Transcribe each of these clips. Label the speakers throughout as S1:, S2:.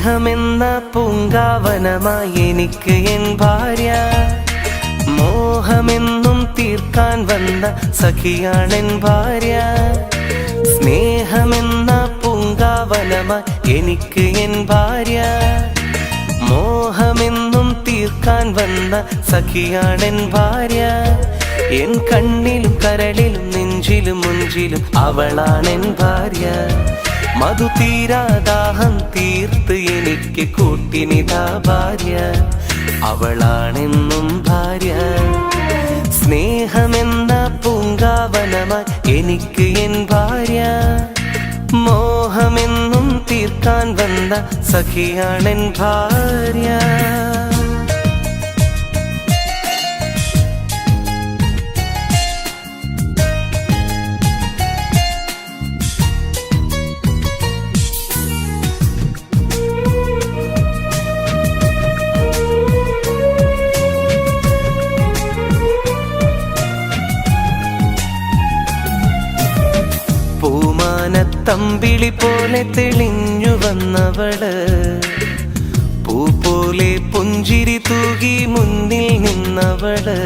S1: സ്നേഹമെന്ന പൂങ്കാവനമായി എനിക്ക് എൻ ഭാര്യ. മോഹമെന്നും തീർക്കാൻ വന്ന സഖിയാണെൻ ഭാര്യ. സ്നേഹമെന്ന പൂങ്കാവനമായി എനിക്ക് എൻ ഭാര്യ. മോഹമെന്നും തീർക്കാൻ വന്ന സഖിയാണെൻ ഭാര്യ. എൻ കണ്ണിലും കരളിലും നെഞ്ചിലും മുഞ്ചിലും അവളാണെൻ ഭാര്യ. മധു തീരാദാഹം തീർത്ത് എനിക്ക് കൂട്ടിനിതാ ഭാര്യ. അവളാണെന്നും ഭാര്യ. സ്നേഹമെന്ന പൂങ്കാവനമായി എനിക്ക് എൻ ഭാര്യ. മോഹമെന്നും തീർക്കാൻ വന്ന സഖിയാണെൻ ഭാര്യ. തമ്പിളി പോലെ തെളിഞ്ഞു വന്നവള്, പൂ പോലെ പുഞ്ചിരി തൂകി മുന്നിൽ നിന്നവള്,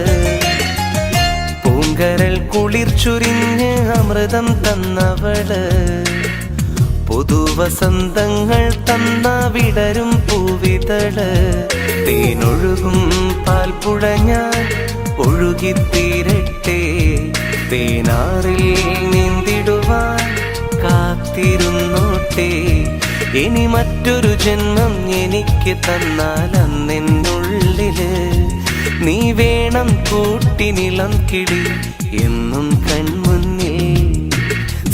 S1: പൂങ്കരൽ കുളിർ ചുരിഞ്ഞ് അമൃതം തന്നവള്, പുതുവസന്തങ്ങൾ തന്ന വിടരും പൂവിതള്, തേനൊഴുകും പാൽപ്പുഴ ഞാൻ ഒഴുകിത്തീരട്ടെ, തേനാറിൽ നീന്തിടുവാൻ കാത്തിരുന്നോട്ടെ. ഇനി മറ്റൊരു ജന്മം എനിക്ക് തന്നാൽ അന്നെന്നുള്ളില് നീ വേണം കൂട്ടിനിളം കിളി എന്നും കൺമുന്നിൽ.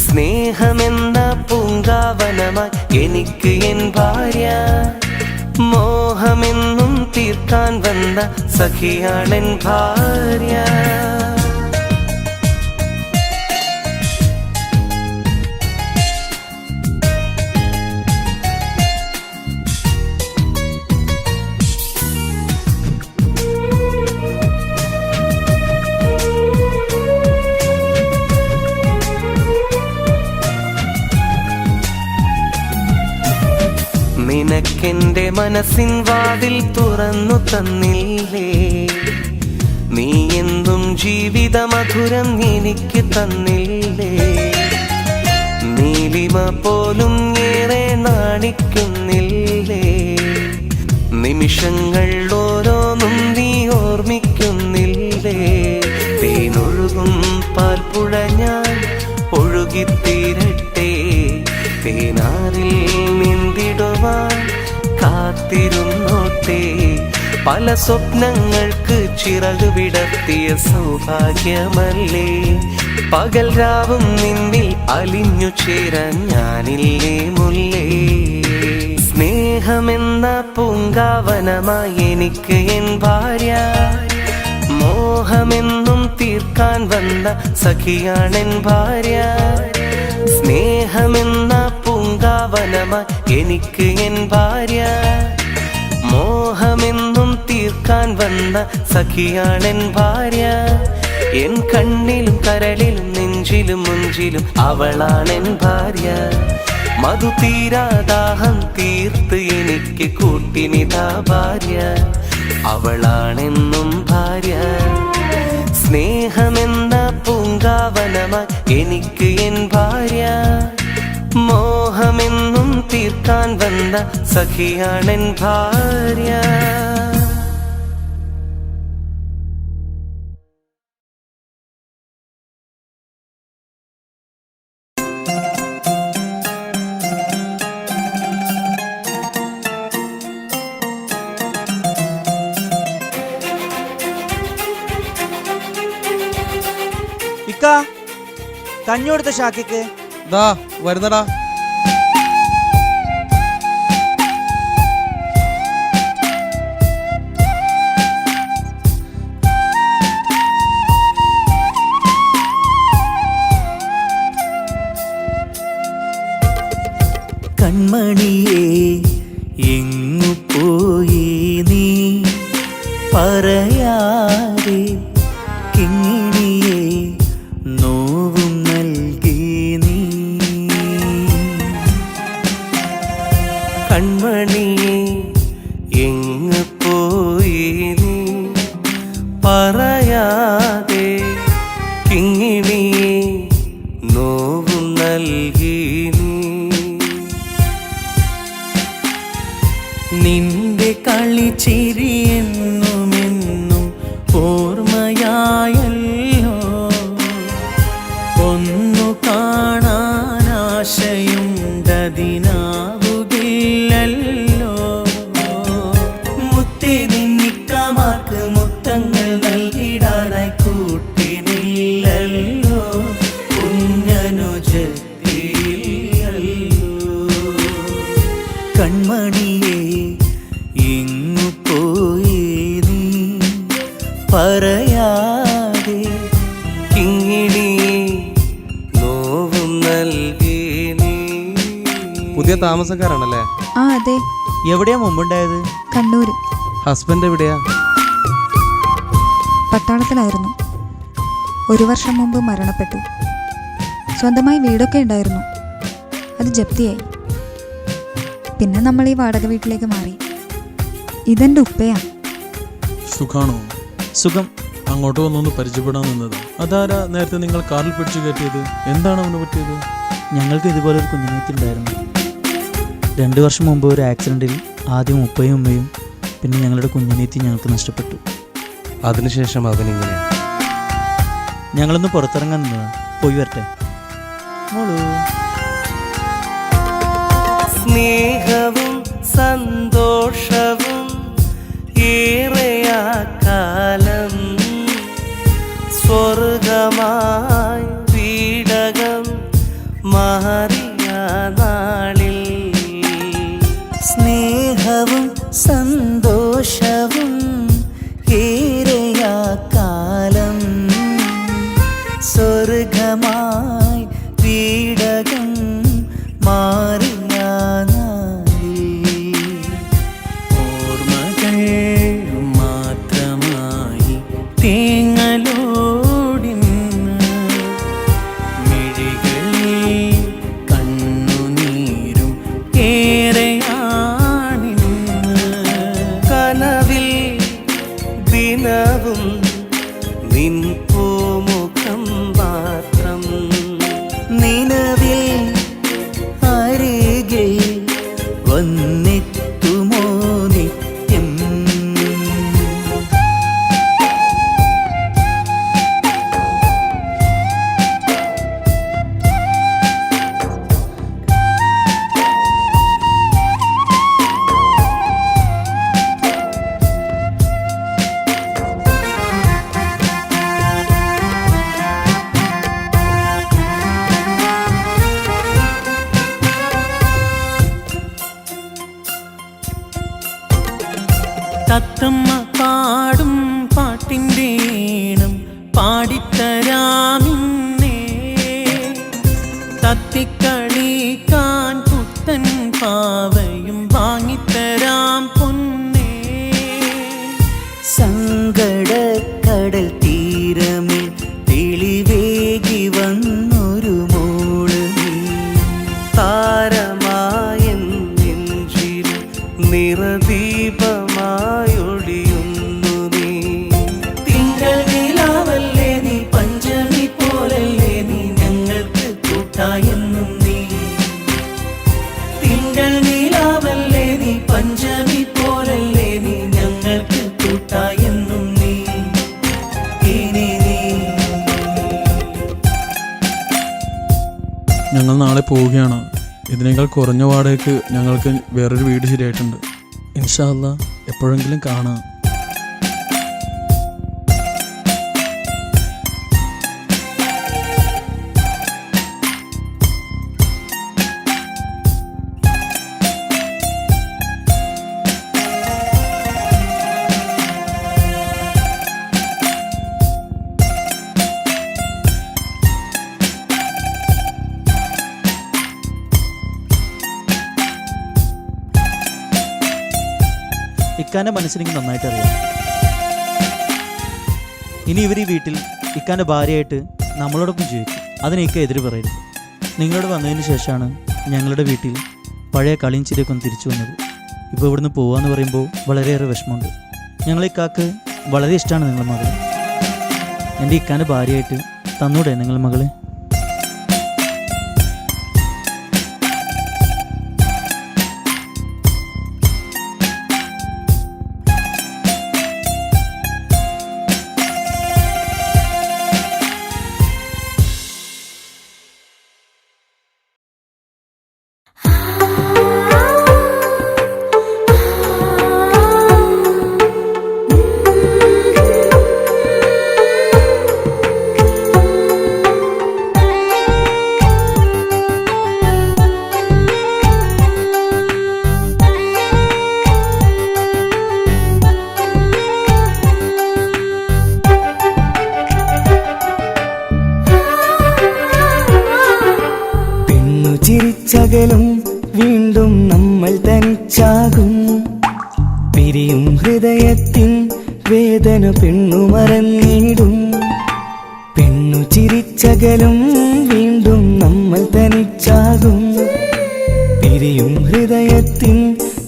S1: സ്നേഹമെന്ന പൂങ്കാവനമായി എനിക്ക് എൻ ഭാര്യ. മോഹമെന്നും തീർക്കാൻ വന്ന സഖിയാണെൻ ഭാര്യ. നിനക്കെന്റെ മനസ്സിൻ വാതിൽ തുറന്നു തന്നില്ലേ, നീ എന്തും ജീവിത മധുരം എനിക്ക് തന്നില്ലേ. നീലിമ പോലും ഏറെ നാണിക്കുന്നില്ലേ, നിമിഷങ്ങൾ ഓരോന്നും നീ ഓർമ്മിക്കുന്നില്ലേ. തേനൊഴുകും പാൽപ്പുഴ ഞാൻ ഒഴുകിത്തീരട്ടെ, തേനാറിൽ നീന്തിടുവാൻ കാത്തിരുന്നോട്ടെ. പല സ്വപ്നങ്ങൾക്ക് ചിറകു വിടർത്തിയ സൗഭാഗ്യമല്ലേ, പകൽ രാവും നിന്നിൽ അലിഞ്ഞു ചേരാൻ ഞാനില്ലേ മുല്ലേ. സ്നേഹമെന്ന പൂങ്കാവനമായി എനിക്ക് എൻ ഭാര്യ. മോഹമെന്നും തീർക്കാൻ വന്ന സഖിയാണെൻ ഭാര്യ. സ്നേഹമെന്ന പൂങ്കാവനമായി എനിക്ക് എൻ ഭാര്യ. മോഹമെന്നും തീർക്കാൻ വന്ന സഖിയാണെൻ ഭാര്യ. എൻ കണ്ണിലും കരളിലും നെഞ്ചിലും മുഞ്ചിലും അവളാണെൻ ഭാര്യ. മധു തീരാദാഹം തീർത്ത് എനിക്ക് കൂട്ടിനിതാ ഭാര്യ. അവളാണെന്നും ഭാര്യ. സ്നേഹമെന്ന പൂങ്കാവനമായി എനിക്ക് എൻ ഭാര്യ. മോഹമെന്നും തീർക്കാൻ വന്ന സഖിയാണെൻ ഭാര്യ.
S2: കഞ്ഞി കൊടുത്ത ഷാക്കിക്ക്
S3: ദാ വരുന്നടാ.
S4: കൺമണിയേ എങ്ങു പോയി നീ പറയാതെ, കിങ്ങിണിയേ നോവും നൽകി നീ.
S1: കൺമണിയെ എങ്ങ് പോയി നീ പറയാതെ കിങ്ങിണിയെ നോവും നൽകി നീ.
S4: നിന്റെ കളിച്ചിരി എന്നുമെന്നും ഓർമ്മയായല്ലോ. ഒന്നു കാണാൻ ആശയുണ്ടതിനാവുകില്ലല്ലോ. മുത്തേ നിന്നിക്കമാർക്ക് മുത്തങ്ങൾ നൽകിടാനായി കൂട്ടിനില്ലല്ലോ. കുഞ്ഞനുജത്തിയില്ലല്ലോ. കൺമണിയെ എങ്ങു പോയി നീ പറയാതെ
S1: കിങ്ങിണിയെ നോവും നൽകി നീ.
S3: പുതിയ താമസക്കാരാണല്ലേ?
S5: ആ അതെ,
S2: എവിടെയാ മുമ്പുണ്ടായത്?
S5: കണ്ണൂര്.
S3: ഹസ്ബൻഡ് എവിടെയാ?
S5: പട്ടാളത്തിലായിരുന്നു. 1 വർഷം മുമ്പ് മരണപ്പെട്ടു. സ്വന്തമായി വീടൊക്കെ ഉണ്ടായിരുന്നു, അത് ജപ്തിയായി. പിന്നെ നമ്മൾ ഈ വാടക വീട്ടിലേക്ക് മാറി. ഇതെൻ്റെ ഉപ്പയാ.
S6: സുഖാണോ?
S2: സുഖം.
S6: അങ്ങോട്ട് വന്നൊന്ന് പരിചയപ്പെടാൻ നിന്നത്. അതാരാ നേരത്തെ നിങ്ങൾ കാറിൽ പിടിച്ചു കയറ്റിയത്? എന്താണ് അവന് പറ്റിയത്?
S2: ഞങ്ങൾക്ക് ഇതുപോലൊരു കുഞ്ഞുനീത്തുണ്ടായിരുന്നു. 2 വർഷം മുമ്പ് ഒരു ആക്സിഡൻറ്റിൽ ആദ്യം ഉപ്പയും ഉമ്മയും പിന്നെ ഞങ്ങളുടെ കുഞ്ഞുനീത്തി ഞങ്ങൾക്ക് നഷ്ടപ്പെട്ടു.
S1: അതിനുശേഷം അവനിങ്ങനെ.
S2: ഞങ്ങളൊന്ന് പുറത്തിറങ്ങാൻ നിന്നതാ. പോയി വരട്ടെ മോളൂ.
S1: സ്നേഹവും സന്തോഷവും ഏറെയാ കാലം സ്വർഗമായി വീടകം മാറിയ നാളിൽ.
S4: സ്നേഹവും സന്തോഷവും ഏറെയാ കാലം സ്വർഗമായി വീടകം മാറിയ നാളിൽ. ഓർമ്മകൾ മാത്രമായി തേങ്ങലോടിന്ന് മിഴികളിൽ കണ്ണുനീരും ഏറെയാണിന്ന്.
S1: കനവിൽ ദിനവും നിൻ പൂമുഖം മാത്രം.
S4: നിലവിൽ അരികെ വന്നെത്തുമോ നിത്യം. തത്തമ്മ പാടും പാട്ടിൻ്റെ ഈണം പാടിത്തരാമിന്നേ. തത്തിക്കളിക്കാൻ പുത്തൻ പാവയും വാങ്ങിത്തരാം പൊന്നേ. സങ്കടക്കടൽ തീരമിൽ തെളിവേകി വന്നൊരു മോള് നീ.
S1: താരമായെൻ നെഞ്ചിൽ നിറദീപമായൊളിയുന്നു നീ.
S4: തിങ്കൾ നിലാവല്ലേ നീ, പഞ്ചമി പോലല്ലേ നീ, ഞങ്ങൾക്ക് കൂട്ടായെന്നും നീ. തിങ്കൾ നിലാവല്ലേ നീ, പഞ്ചമി പോലല്ലേ നീ, ഞങ്ങൾക്ക് കൂട്ടായെന്നും നീ. ഇനി നീ
S6: ഞങ്ങൾ നാളെ പോവുകയാണ്. ഇതിനേക്കാൾ കുറഞ്ഞ വാടകയ്ക്ക് ഞങ്ങൾക്ക് വേറൊരു വീട് ശരിയായിട്ടുണ്ട്. ഇൻഷാ അല്ലാ എപ്പോഴെങ്കിലും കാണാം.
S2: ഇക്കാൻ്റെ മനസ്സിനെനിക്ക് നന്നായിട്ട് അറിയാം. ഇനി ഇവർ ഈ വീട്ടിൽ ഇക്കാൻ്റെ ഭാര്യയായിട്ട് നമ്മളോടൊപ്പം ജീവിക്കും. അതിന് ഇക്ക എതിര് പറയരുത്. നിങ്ങളോട് വന്നതിന് ശേഷമാണ് ഞങ്ങളുടെ വീട്ടിൽ പഴയ കളിയും ചിരിയൊക്കെ ഒന്ന് തിരിച്ചു വന്നത്. ഇപ്പോൾ ഇവിടുന്ന് പോവാന്ന് പറയുമ്പോൾ വളരെയേറെ വിഷമമുണ്ട്. ഞങ്ങളെ ഇക്കാക്ക് വളരെ ഇഷ്ടമാണ് നിങ്ങളുടെ മകൾ. എൻ്റെ ഇക്കാൻ്റെ ഭാര്യയായിട്ട് തന്നൂടെ നിങ്ങളുടെ മകളെ?
S4: ചിരിച്ചകലും വീണ്ടും നമ്മൾ തനിച്ചാകും. പിരിയും ഹൃദയത്തിൻ വേദന പെണ്ണു മറന്നിടും. പെണ്ണു ചിരിച്ചകലും വീണ്ടും നമ്മൾ തനിച്ചാകും. പിരിയും ഹൃദയത്തിൻ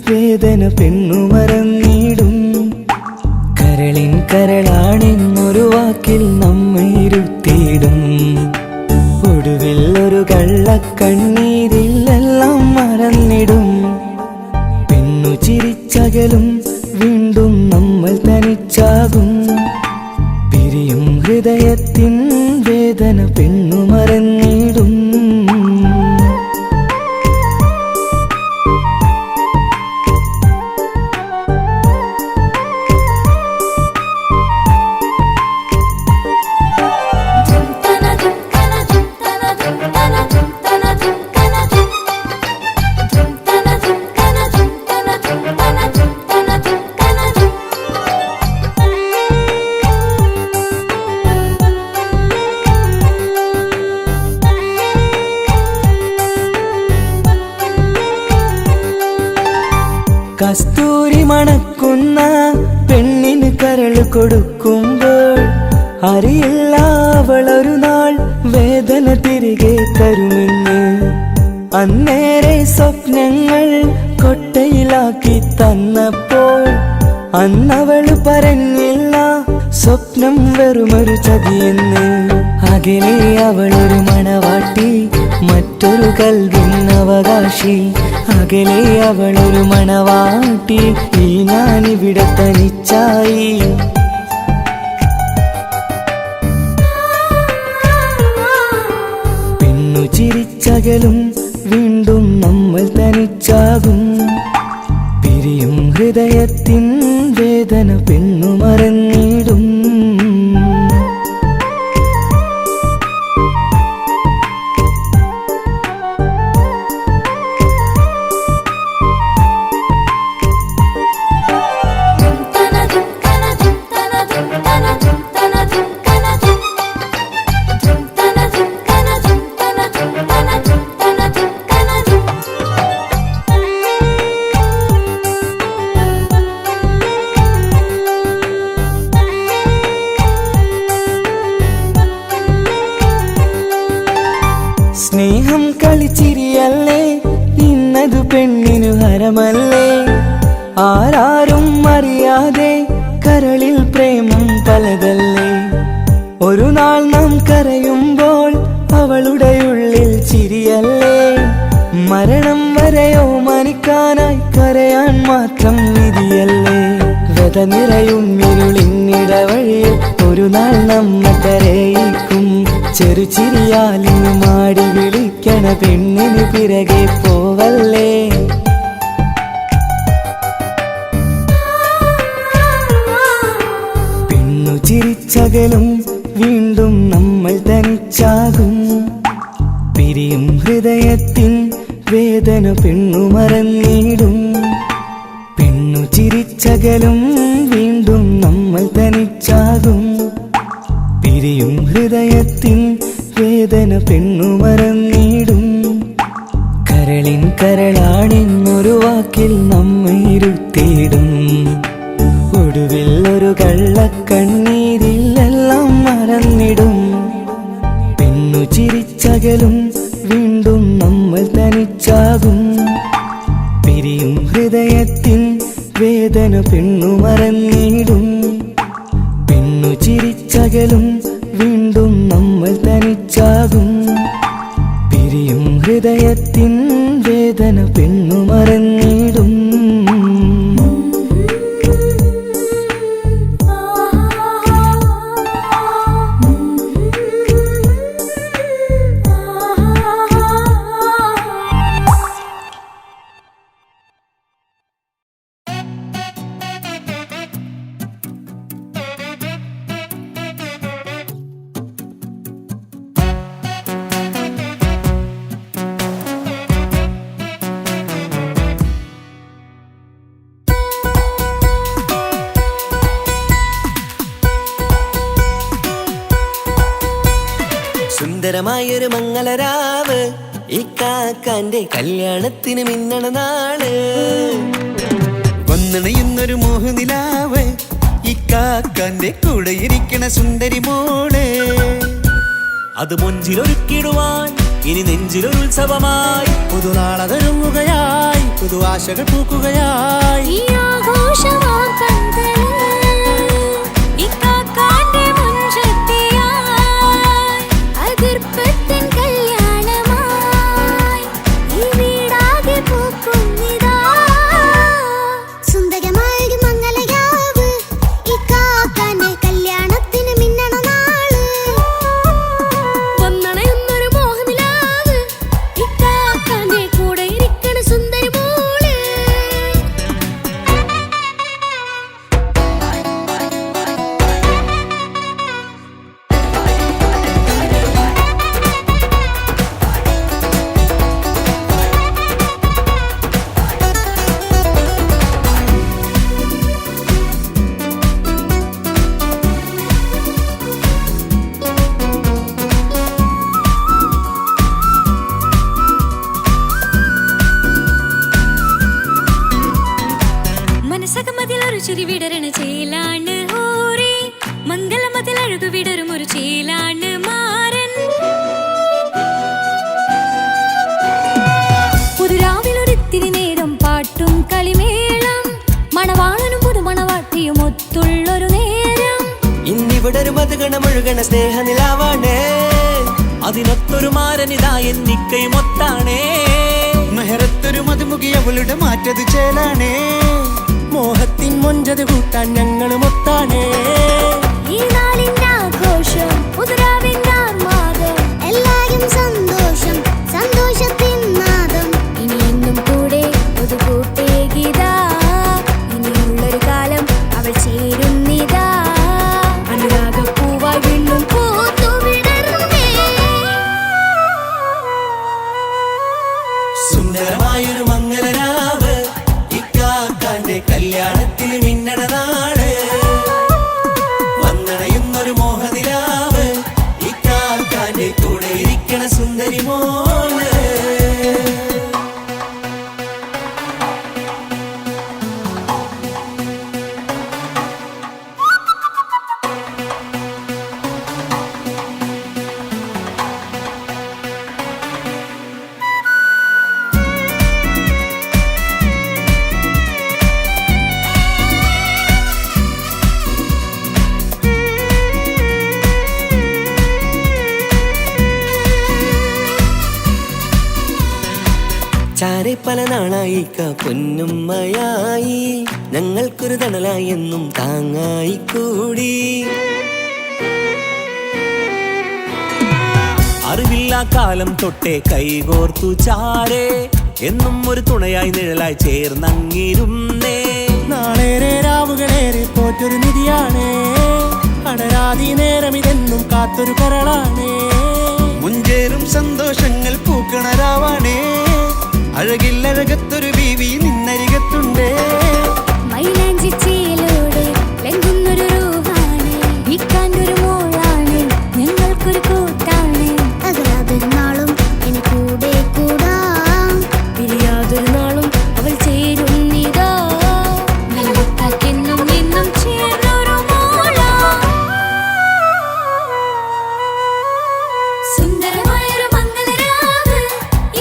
S4: വേദന പെണ്ണു മറന്നിടും. കരളിൻ കരളാണെന്നൊരു വാക്കിൽ നമ്മെ ഇരുത്തിയിടും. ഒടുവിൽ ഒരു കള്ളക്കണ്ണീരിലെല്ലാം മറന്നിടും. പെണ്ണു ചിരിച്ചകലും വീണ്ടും നമ്മൾ തനിച്ചാകും. പിരിയും ഹൃദയത്തിൻ വേദന പെണ്ണു മറന്നിടും. കസ്തൂരി മണക്കുന്ന പെണ്ണിന് കരള് കൊടുക്കുമ്പോൾ അറിയില്ല അവളൊരു നാൾ വേദന തിരികെ തരുമെന്ന്. അന്നേരെ സ്വപ്നങ്ങൾ കൊട്ടയിലാക്കി തന്നപ്പോൾ അന്നവള് പറഞ്ഞില്ല സ്വപ്നം വെറുമൊരു ചതിയെന്ന്. അകലെ അവളൊരു മണവാട്ടി, മറ്റൊരു കൽവിൻ അവകാശി. അകലെ അവളൊരു മണവാട്ടി, ഈ ഞാനിവിടെ തനിച്ചായി. പെണ്ണു ചിരിച്ചകലും വീണ്ടും നമ്മൾ തനിച്ചാകും. പിരിയും ഹൃദയത്തിൻ വേദന പെണ്ണു മറന്നിടും. സ്നേഹം കളിച്ചിരിയല്ലേ, ഇന്നതു പെണ്ണിനു ഹരമല്ലേ. ആരാരും അറിയാതെ കരളിൽ പ്രേമം പലതല്ലേ. ഒരു നാൾ നാം കരയുമ്പോൾ അവളുടെ ഉള്ളിൽ ചിരിയല്ലേ. മരണം വരെയോ മനിക്കാനായി കരയാൻ മാത്രം വിധിയല്ലേ. വ്യത നിറയും ഇരുളിന്നിടവഴിയിൽ ഒരു നാൾ നമ്മ കരയിക്കും. ചെറുചിരിയാലിന് മാടി വിളിക്കണ പെണ്ണിന് പിറകെ പോവല്ലേ. പെണ്ണു ചിരിച്ചകലും വീണ്ടും നമ്മൾ തനിച്ചാകും. പിരിയും ഹൃദയത്തിൻ വേദന പെണ്ണു മറന്നിടും. പെണ്ണു ചിരിച്ചകലും വീണ്ടും നമ്മൾ തനിച്ചാകും. പിരിയും ഹൃദയത്തിൻ വേദന പെണ്ണു മറന്നിടും. കരളിൻ കരളാണെന്നൊരു വാക്കിൽ നമ്മെ ഇരുത്തിയിടും. ഒടുവിൽ ഒരു കള്ളക്കണ്ണീരിലെല്ലാം മറന്നിടും. പെണ്ണു ചിരിച്ചകലും വീണ്ടും നമ്മൾ തനിച്ചാകും. പിരിയും ഹൃദയത്തിൻ വേദന പെണ്ണു മറന്നിടും. പെണ്ണു ചിരിച്ചകലും വീണ്ടും നമ്മൾ തനിച്ചാകും. പിരിയും ഹൃദയത്തിൻ വേദന പെണ്ണു മറന്നിടും.
S1: സുന്ദരമായൊരു മംഗളരാവ് ഈ കാക്കാന്റെ കല്യാണത്തിന് മിന്നണ നാള്. വന്നണയുന്നൊരു മോഹനിലാവ് ഈ കാക്കാന്റെ കൂടെ ഇരിക്കണ സുന്ദരി മോള്. അത് മുഞ്ചിലൊരുക്കിടുവാൻ ഇനി നെഞ്ചിലൊരു ഉത്സവമായി പുതുനാളതൊരുങ്ങുകയായി, പുതു ആശകൾ പൂക്കുകയായി.
S7: ചിരി വിടരണ ചേലാണ് ഓരേ മംഗളമതിൽ അഴകു വിടരും ഒരു ചേലാണ് മാരൻ. പുതുരാവിലൊരിത്തിരി നേരം പാട്ടും കളിമേളം മണവാളനും പുതുമണവാട്ടിയും ഒത്തുള്ളൊരു നേരം.
S1: ഇന്നിവിടെ ഒരു മധുഗണമൊഴുകണ സ്നേഹനിലാവാണേ, അതിനൊത്തൊരു മാരനിതാ എന്നിക്കയും ഒത്താണേ. മെഹറത്തൊരു മധുമുഖി അവളുടെ മാറ്റത് ചേലാണേ, മോഹത്തിൻ മൊഞ്ചത് കൂട്ടാൻ ഞങ്ങളും ഒത്താണേ.
S7: ഈ നാളിന്റെ ആഘോഷം പുതുരാവിന്റെ ആർമാദം എല്ലാരും സന്തോഷം സന്തോഷത്തിൻ നാദം. ഇനി എന്നും കൂടെ പുതുകൂട്ടേ ഗീതാ, ഇനിയുള്ളൊരു കാലം അവൾ ചേരുന്നിതാ. അനുരാഗപ്പൂവായി വീണ്ടും പൂത്തു വിടർന്നേ.
S1: സുന്ദരമായൊരു മംഗളരാവ് ഇക്കാക്കാന്റെ കല്യാണത്തിന് മിന്നണ നാള്. വന്നണയുന്നൊരു മോഹനിലാവ് ഇക്കാക്കാന്റെ കൂടെ ഇരിക്കണ സുന്ദരി മോള്. ചാരെ പല നാളായി പൊന്നുമ്മയായി, ഞങ്ങൾക്കൊരു തണലായി എന്നും താങ്ങായി കൂടി. അറിവില്ലാ കാലം തൊട്ടേ കൈകോർത്തു ചാരേ, എന്നും ഒരു തുണയായി നിഴലായി ചേർന്നങ്ങിരുന്നേ. നാളേറെ രാവുകളേറെ പോറ്റൊരു നിധിയാണേ, അടരാതി നേരം ഇതെന്നും കാത്തൊരു കരളാണേ. മുഞ്ചേറും സന്തോഷങ്ങൾ പൂക്കണരാവാണേ, അഴകില്ലഴകത്തൊരു ബീവി നിന്നരികത്തുണ്ടേ.
S7: മൈലാഞ്ചി ചേലോടെ ലംഘുന്നൊരു രൂപാണ്, വീക്കാണ്ടൊരു മോളാണ്, ഞങ്ങൾക്കൊരു കൂട്ടാണ്. അകലാതൊരു നാളും ഇനി കൂടെ കൂടാം, പിരിയാതൊരു നാളും അവൾ ചേരുന്നിതാ. വെള്ളക്കാക്കെന്നും എന്നും ചേർന്നൊരു മോളാ. സുന്ദരമായൊരു മംഗളരാവ്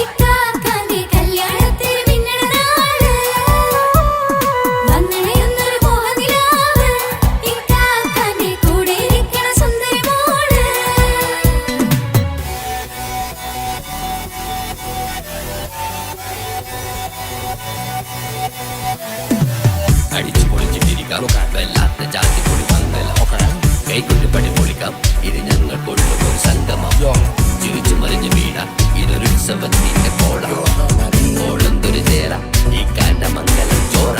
S7: ഇക്കാക്കാന്റെ കല്യാണത്തിന് മിന്നണ നാള്.
S8: പൊളിക്കാം വല്ലാത്ത ജാതി പൊളി മംഗലം കൈകൊണ്ടുപടി പൊളിക്കാം ഇത് ഞങ്ങൾക്കുള്ള ഒരു സംഗമം ചിരിച്ചു മറിഞ്ഞു വീണ ഇതൊരു ഉത്സവത്തിന്റെ കോളന്തൊരു ചേര ഈ കാണ്ട മംഗലം ചോറ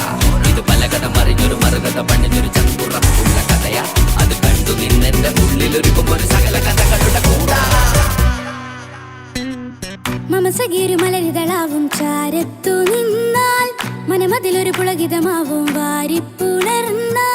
S8: ഇത് പല കഥ മറിഞ്ഞൊരു മറുകഥ പണിഞ്ഞൊരു ചങ്കുറപ്പുള്ള കഥയാ അത് കണ്ടു നിന്നെന്റെ ഉള്ളിലൊരുക്കുമ്പോൾ സകല കഥകളുടെ കൂടാ
S7: മമസഗീരു മലരിതളാവും ചാരത്തു നിന്നാൽ മനമതിലൊരു പുളകിതമാവും വാരിപ്പുണർന്നാൽ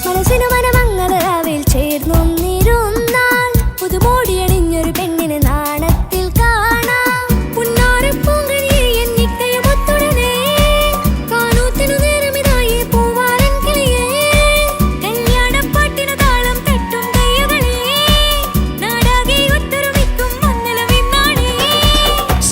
S7: മനസ്സിനു മനമംഗളരാവിൽ ചേർന്നൊന്നിരുന്നാൽ പുതുമോടിയണിഞ്ഞൊരു പെണ്ണിന് നാണത്തിൽ കാണാം പുന്നാരപ്പൂങ്കണിയെ എണ്ണിക്കയുമൊത്തുടനെ കാനൂത്തിനു നേരമിതായി പൂവാരൻ കിളിയേ കല്യാണപ്പാട്ടിനു താളം തട്ടും കയ്യുകളെ നാടാകെ ഒത്തൊരുമിക്കും മംഗളമെന്നാണേ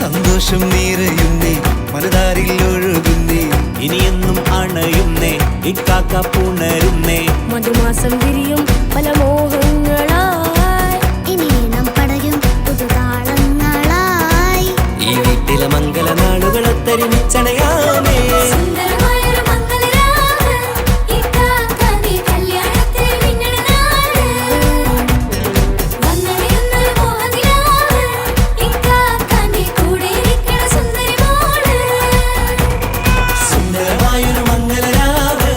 S1: സന്തോഷം നിറയുന്നേ മനതാരിൽ ഒഴുകുന്നേ ഇനിയെന്നും അണയുന്നേ ഇക്കാക്ക പുണരുന്നേ
S7: മധുമാസം വിരിയും പല മോഹങ്ങളായി ഇനി നാം പടരും പുതുതാളങ്ങളായി
S1: ഈ വീട്ടിലെ മംഗല നാളുകളെ തരുമിച്ചണയാമേ
S7: സുന്ദരമായൊരു മംഗളരാവ് ഇക്കാക്കാന്റെ കല്യാണത്തിൽ മിന്നണ നാള് വന്നണിയുന്നൊരു മോഹനിലാവ് ഇക്കാക്കാന്റെ കൂടെ ഇരിക്കണ സുന്ദരി മോള്
S1: സുന്ദരമായൊരു മംഗലരാവ്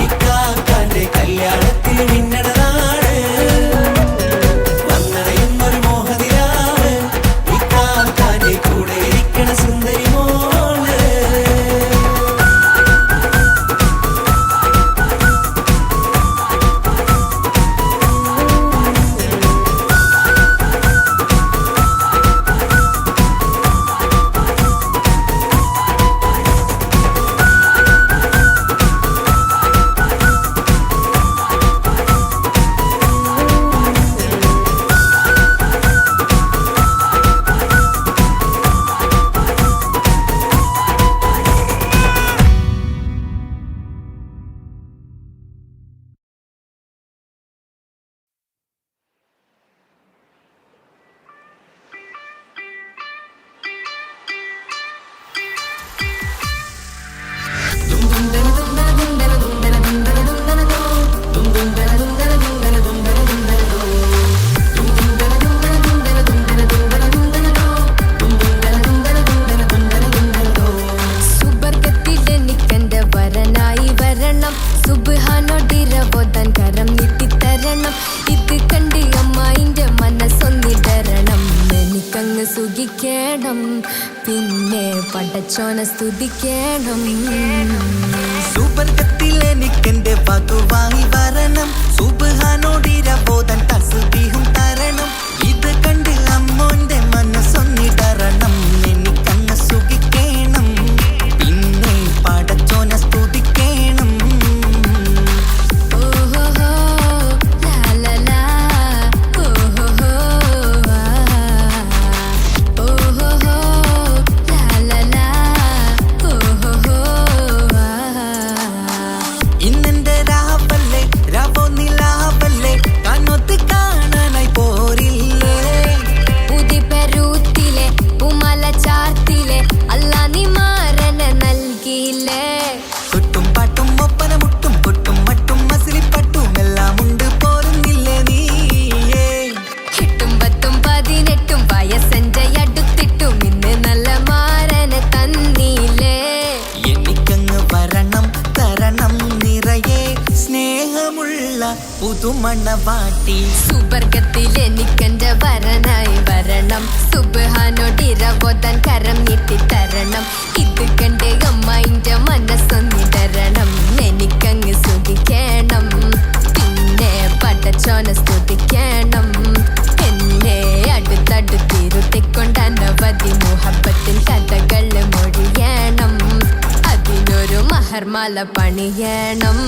S1: ഇക്കാക്കാന്റെ കല്യാണത്തിൽ മിന്നണ നാട് വന്നണയുന്നൊരു മോഹനിലാവ് ഇക്കാക്കാന്റെ കൂടെ ഇരിക്കണ സുന്ദരി മോള്
S7: സുബർഗത്തിലെനിക്കെന്റെ വരനായി വരണം സുബ്ഹാനോടിരവോദൻ കരം നീട്ടിത്തരണം ഇത് കണ്ട് അമ്മായിന്റെ മനസ്സൊന്നിടരണം എനിക്കങ്ങ് സുഖിക്കണം പിന്നെ പടച്ചോനെ സ്തുതിക്കണം
S4: സുബർഗത്തിൽ എനിക്കെന്റെ വധുവായി വരണം സുബ്ഹാനോടിരവോദൻ തസ്ബീഹും തരണം ഇത് കണ്ട് അമ്മോന്റെ മനസ്സൊന്നിടരണം എനിക്കങ്ങ് സുഖിക്കണം പിന്നെ പടച്ചോനെ സ്തുതിക്കണം
S7: ഓഹോഹോ ലാലലാ ഓഹോഹോ ഓഹോഹോ ലാലലാ ഓഹോഹോ
S4: ഇന്നെന്റെ രാവല്ലേ രാവോ നിലാവല്ലേ കണ്ണൊത്ത് കാണാനായി പോരില്ലേ
S7: ഉദിപെരൂത്തിലെ ഉമല ചാർത്തിലെ അല്ലാ നീ മാരനെ നൽകിയില്ലേ
S4: കൊട്ടും പാട്ടും ഒപ്പന മുട്ടും കൊട്ടും മട്ടും മസിലിപ്പട്ടും എല്ലാം ഉണ്ട് പോരുന്നില്ലേ നീയേ
S7: 8 10 18 വയസ്സെന്റെ അടുത്തിട്ടും ഇന്ന് നല്ല മാരനെ തന്നീലേ
S4: എനിക്കങ്ങ് വരണം തരണം നിറയെ സ്നേഹമുള്ള പുതുമണവാട്ടി
S7: സുബർഗത്തിൽ എനിക്കെന്റെ വരനായി വരണം സുബ്ഹാനോടിരവോദൻ കരം നീട്ടിത്തരണം ഇത് കണ്ട് അമ്മായിന്റെ മനസ്സൊന്നിടരണം എനിക്കങ്ങ് സുഖിക്കണം പിന്നെ പടച്ചോനെ സ്തുതിക്കണം എന്നെ അടുത്തടുത്തിരുത്തിക്കൊണ്ട് അനവധി മുഹബത്തിൻ കഥകൾ മൊഴിയണം അതിനൊരു മഹർമാല പണിയണം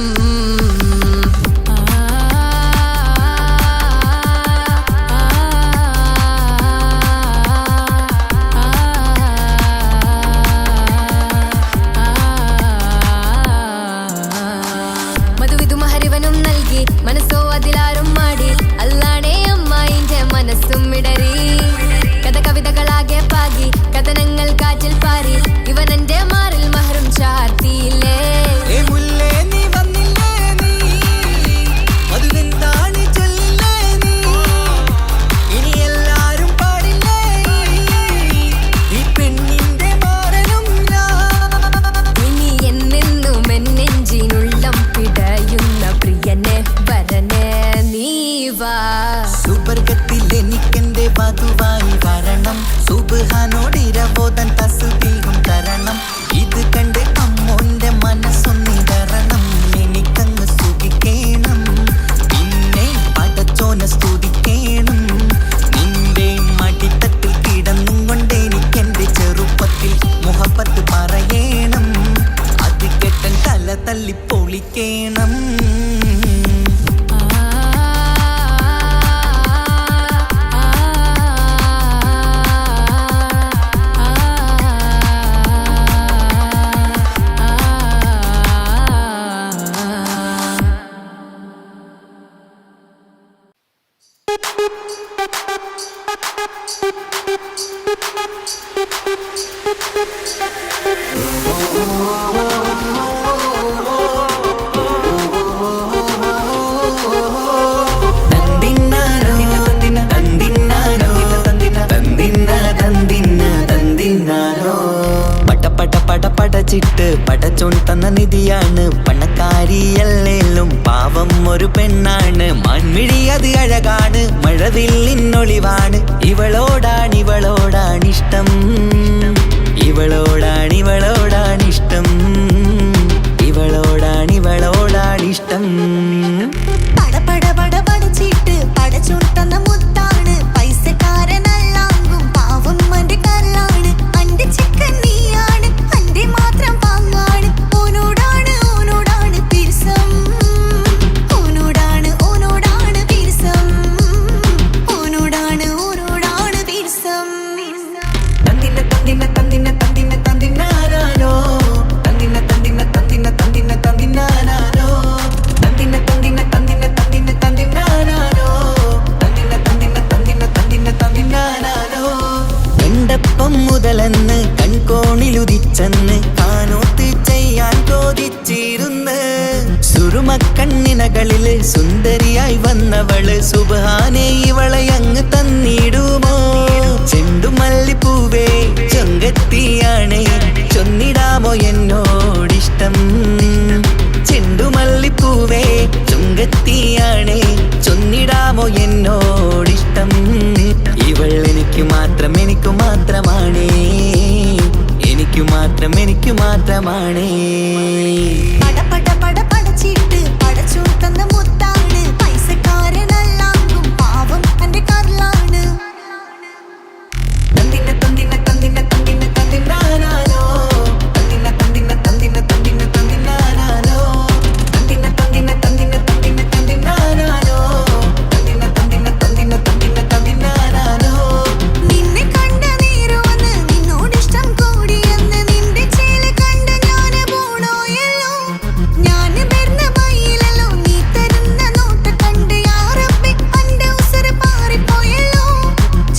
S7: മധുവിധു മഹരിവനും നൽകി മനസ്സോ അതിലാരും മാടി അല്ലാണേ അമ്മായിന്റെ മനസ്സും ഇടറി കഥ കവിതകളാകെ പാകി കഥനങ്ങൾ കാറ്റിൽ പാറി ഇവനെന്റെ മാറിൽ മഹറും
S4: ഓതാൻ തസ്ബീഹും തരണം. ഇത് കണ്ട് അമ്മോന്റെ മനസ്സൊന്നിടറണം. എനിക്കങ്ങ് സുഖിക്കേണം, പിന്നെ പടച്ചോനെ സ്തുതിക്കേണം. നിന്റെ മടിത്തട്ടിൽ കിടന്നും കൊണ്ട് എനിക്കെന്റെ ചെറുപ്പത്തിൽ മുഹബത്ത് പറയണം. അത് കെട്ടൻ തല തല്ലി പൊളിക്കേണം. പടച്ചിട്ട് പടച്ചോൻ തന്ന നിധിയാണ്. പണക്കാരിയല്ലേലും പാവം ഒരു പെണ്ണാണ്. മാൻമിഴി അത് അഴകാണ്, മഴവില്ലിന്നൊളിവാണ്. ഇവളോടാണിഷ്ടം, ഇവളോടാണിഷ്ടം, ഇവളോടാണിഷ്ടം.
S9: പടപട പടപടച്ചിട്ട് പടച്ചോൻ തന്ന മുത്താണ്. പൈസക്കാരനല്ലാങ്കും പാവം അന്റെ കല്ലാണ്. അന്റെ ചിക്കൻ നീയാണ്, അന്റെ മാത്രം പാങ്ങാണ്. ഓനോടാണ് പിരിസം, ഓനോടാണ് പിരിസം, ഓനോടാണ് പിരിസം.
S4: തന്തിന തന്തിന തന്തിന തന്തിന തന്തിനാരോ, തന്തിന തന്തിന തന്തിന തന്തിന തന്തിനാരോ, തന്തിന തന്തിന തന്തിന തന്തിന തന്തിനാരോ, തന്തിന തന്തിന തന്തിന തന്തിന തന്തിനാരോ. കണ്ടപ്പം മുതലെന്ന് കൺകോണിലുദിച്ചെന്ന് കാനോത്ത് ചെയ്യാൻ ചോദിച്ചിരുന്ന്. സുറുമക്കണ്ണിനകളില് സുന്ദരിയായി വന്നവള് സുബ്ഹാനേ ഇവളെ അങ്ങ് തന്നിടുമോ? ചെണ്ടുമല്ലിപ്പൂവേ ചൊങ്കത്തിയാണ്, ചൊന്നിടാമോ എന്നോടിഷ്ടം? ചെണ്ടുമല്ലിപ്പൂവേ ചൊങ്കത്തിയാണ്, ചൊന്നിടാമോ എന്നോടിഷ്ടം? ഇവൾ എനിക്ക് മാത്രമാണേ, എനിക്ക് മാത്രമാണേ.
S9: പടപട പടപടച്ചിട്ട് പടച്ചോൻ തന്ന മുത്താണ്. പൈസക്കാരനല്ലാങ്കും പാവം അന്റെ കല്ലാണ്.
S4: തന്തിന തന്തിന തന്തിന തന്തിന തന്തിനാരോ, തന്തിന തന്തിന തന്തിന തന്തിന തന്തിനാരോ, തന്തിന തന്തിന തന്തിന തന്തിന തന്തിനാരോ, തന്തിന തന്തിന തന്തിന തന്തിന തന്തിനാരോ.
S9: നിന്നെ കണ്ട നേരവന്ന് നിന്നോടിഷ്ടം കൂടിയെന്ന്. നിന്റെ ചേല് കണ്ട ഞാന് പോണോയല്ലോ. ഞാന് വരുന്ന വഴിയിലല്ലോ നീ തരുന്ന നോട്ട് കണ്ട് യാ റബ്ബി അന്റെ ഉസറ് പാറിപ്പോയല്ലോ.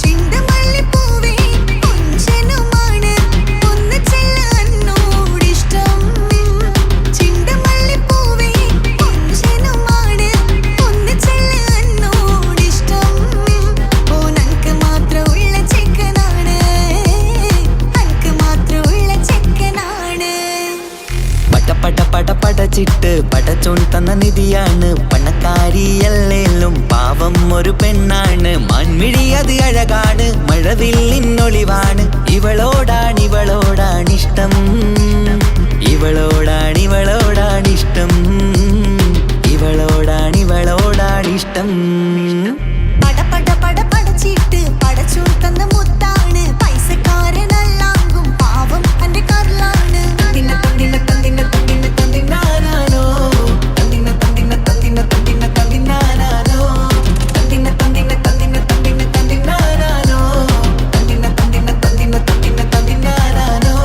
S9: ചെണ്ടുമല്ലിപ്പൂവേ കൊഞ്ചനുമാണ്, ഒന്ന് ചെല്ല എന്നോടിഷ്ടം. ചെണ്ടുമല്ലിപ്പൂവേ കൊഞ്ചനുമാണ്, ഒന്ന് ചെല്ല എന്നോടിഷ്ടം. ഓനക്ക് മാത്രമുള്ള ചെക്കനാണ്, അനക്ക് മാത്രമുള്ള ചെക്കനാണ്.
S4: പടച്ചിട്ട് പടച്ചോൻ തന്ന നിധിയാണ്. പണക്കാരിയല്ലേലും പാവം ഒരു പെണ്ണാണ്. മാൻമിഴി അത് അഴകാണ്, മഴവില്ലിന്നൊളിവാണ്. ഇവളോടാണിഷ്ടം, ഇവളോടാണിഷ്ടം, ഇവളോടാണിഷ്ടം.
S9: പടപട പടപടച്ചിട്ട് പടച്ചോൻ തന്ന മുത്താണ്. പൈസക്കാരനല്ലാങ്കും പാവം അന്റെ കല്ലാണ്.
S4: തന്തിന തന്തിന തന്തിന തന്തിന തന്തിനാരോ, തന്തിന തന്തിന തന്തിന തന്തിന തന്തിനാരോ, തന്തിന തന്തിന തന്തിന തന്തിന തന്തിനാരോ, തന്തിന തന്തിന തന്തിന തന്തിന തന്തിനാരോ.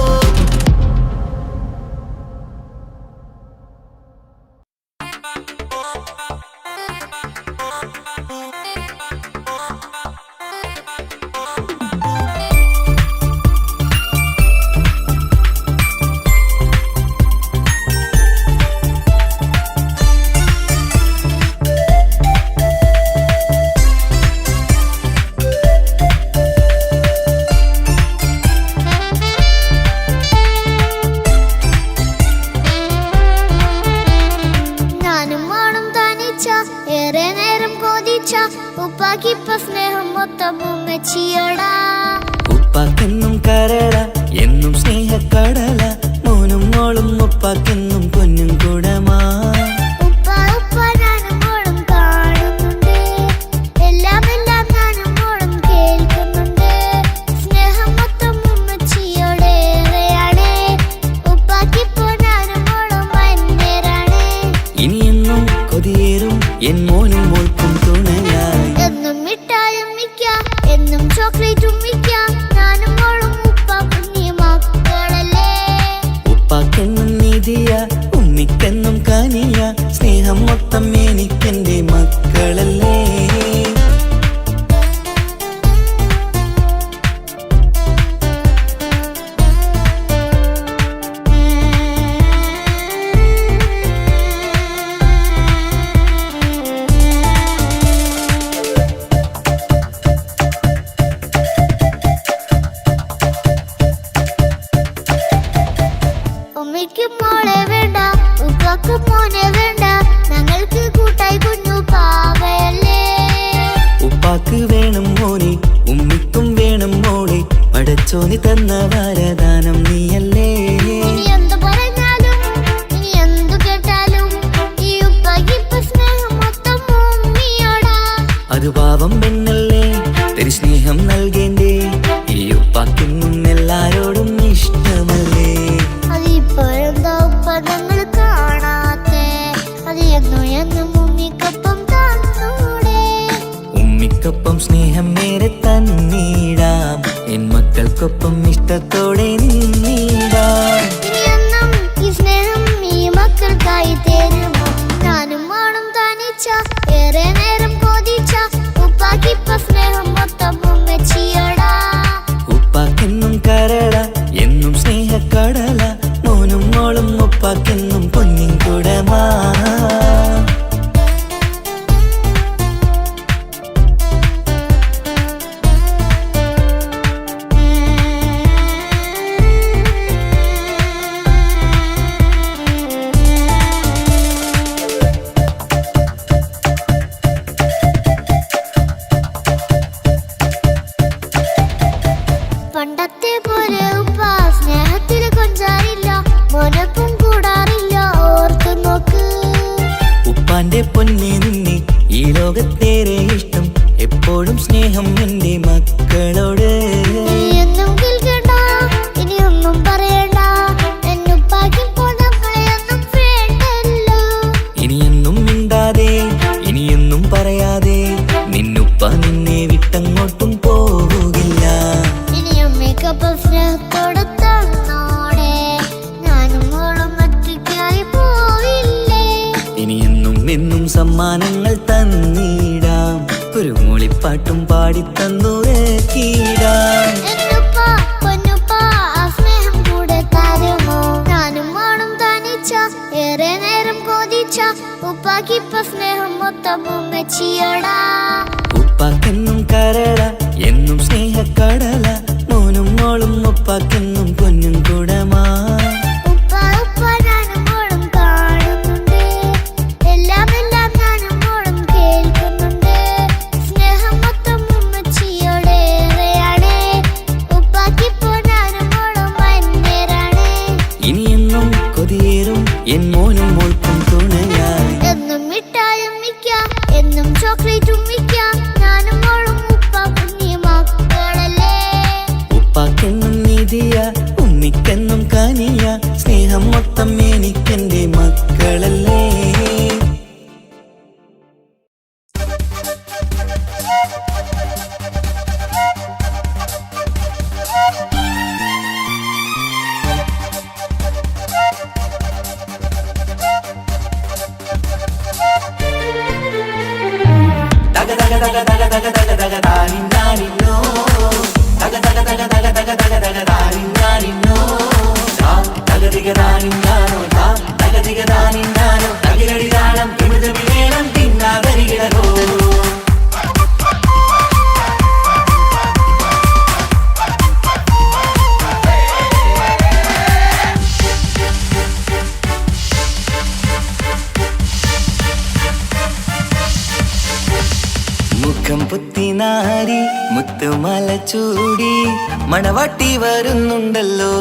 S9: ഉപ്പാക്കിപ്പ സ്നേഹം മൊത്തം ഉമ്മച്ചിയോടാ.
S4: ഉപ്പാക്കെന്നും കരള
S9: ഉമ്മിക്ക് മോളെ വേണ്ട, ഉപ്പാക്ക് മോനെ വേണ്ട, ഞങ്ങൾക്ക് കൂട്ടായി കുഞ്ഞു പാവയല്ലേ.
S1: ഉപ്പാക്ക് വേണം മോനെ, ഉമ്മിക്കും വേണം മോളെ, പടച്ചോനി തന്ന വരദാനം നീയല്ലേ.
S9: ഇനി എന്തു പറഞ്ഞാലും ഇനി എന്തു കേട്ടാലും ഈ ഉപ്പാക്ക് ഇപ്പൊ സ്നേഹം മൊത്തം ഉമ്മിയോടാ.
S1: അത് പാവം പെണ്ണല്ലേ, തരി സ്നേഹം നൽകേണ്ടേ, ഈ ഉപ്പാക്കിന്നും എല്ലാരോടും ഇഷ്ടമല്ലേ.
S9: അതിപ്പോഴെന്താ ഉപ്പ ഞങ്ങൾ കാണാത്തെ, അത് എന്നും എന്നും ഉമ്മിക്കൊപ്പം തന്നൂടെ.
S1: ഉമ്മിക്കൊപ്പം സ്നേഹം നേരെ തന്നീടാം, എൻ മക്കൾക്കൊപ്പം ഇഷ്ടത്തോടെ നിന്നീടാം.
S9: ഇനിയെന്നും ഈ സ്നേഹം ഈ മക്കൾക്കായി തരുമോ? ഞാനും വേണം തനിച്ച, ഏറെ നേരം കൊതിച്ച, ഉപ്പാക്കിപ്പ സ്നേഹം മൊത്തം ഉമ്മച്ചിയോടാ.
S1: ഉപ്പാക്കെന്നും കരള, എന്നും സ്നേഹക്കടല, മോനും മോളും ഉപ്പാക്കെന്നും പൊന്നിൻ കുടമാ.
S9: പണ്ടത്തെ പോലെ ഉപ്പ സ്നേഹത്തിൽ കൊഞ്ചാറില്ല, മോനൊപ്പം കൂടാറില്ല, ഓർത്തു നോക്ക്.
S1: ഉപ്പാന്റെ പൊന്നെ നിന്നെ ഈ ലോകത്തേറെ ഇഷ്ടം, എപ്പോഴും സ്നേഹം എന്റെ മക്കളോട്.
S9: എന്നും കേൾക്കണ്ട, ഇനിയൊന്നും പറയണ്ട, എന്നുപ്പാക്കിപ്പോൾ നമ്മളെയൊന്നും വേണ്ടല്ലോ.
S1: ഇനിയെന്നും മിണ്ടാതെ ഇനിയെന്നും പറയാതെ, നിന്നുപ്പ നിന്നെ വിട്ടങ്ങോട്ടും പോവുകില്ല.
S9: ഇനിയും മേക്കപ്പ് സ്നേഹത്തോടെ തന്നോടെ, ഞാനും മോളും ഒറ്റയ്ക്കായി പോവില്ലേ.
S1: ഇനിയെന്നും എന്നും സമ്മാനങ്ങൾ തന്നീടാം, ഒരു മൂളിപ്പാട്ടും പാടിത്തന്നുറക്കിടാം.
S9: എന്നുപ്പ പൊന്നുപ്പ ആ സ്നേഹം കൂടെ തരുമോ? ഞാനും മോളും തനിച്ച, ഏറെ നേരം കൊതിച്ച, ഉപ്പാക്കിപ്പ സ്നേഹം മൊത്തം ഉമ്മച്ചിയോടാ.
S1: ഉപ്പാക്കെന്നും കരള, എന്നും സ്നേഹക്കടല, മോനും മോളും ഉപ്പാക്കെന്നും പൊന്നും കുടമാ.
S9: ഉപ്പ ഉപ്പ ഞാനും മോളും കാണുന്നുണ്ട്, എല്ലാം എല്ലാം ഞാനും മോളും കേൾക്കുന്നുണ്ട്. സ്നേഹം മൊത്തം ഉമ്മച്ചിയോടേറെയാണ്, ഉപ്പാക്കിപ്പോ ഞാനും മോളും അന്യരാണ്.
S1: ഇനിയെന്നും കൊതിയേറും എൻ മോനും മോൾക്കും തുണയായി.
S9: എന്നും മിഠായും മിക്കാം, എന്നും ചോക്ലേറ്റും മിക്കാം, ഞാനും മോളും ഉപ്പ കുഞ്ഞി മക്കളല്ലേ.
S1: ഉപ്പാക്കെന്നും നിധിയ, ഉമ്മിക്കെന്നും കനിയ, സ്നേഹം മൊത്തം എനിക്കെന്റെ മക്കളല്ലേ. ദഗ ദഗ ദഗ ദഗ ദഗ ദഗ ദഗ ദാനിന്നാനിന്നോ, ദഗ ദഗ ദഗ ദഗ ദഗ ദഗ ദഗ ദാനിന്നാനിന്നോ, ദഗ ദിഗ ദാനിന്നാനോ, ദഗ ദിഗ ദാനിന്നാനോ, ദഗിലടി താളം ഇമിതമി വേണം തിന്നാതരികിടകോ. മുഖം പുത്തിനാരി മുത്തുമല ചൂടി മണവാട്ടി വരുന്നുണ്ടല്ലോ.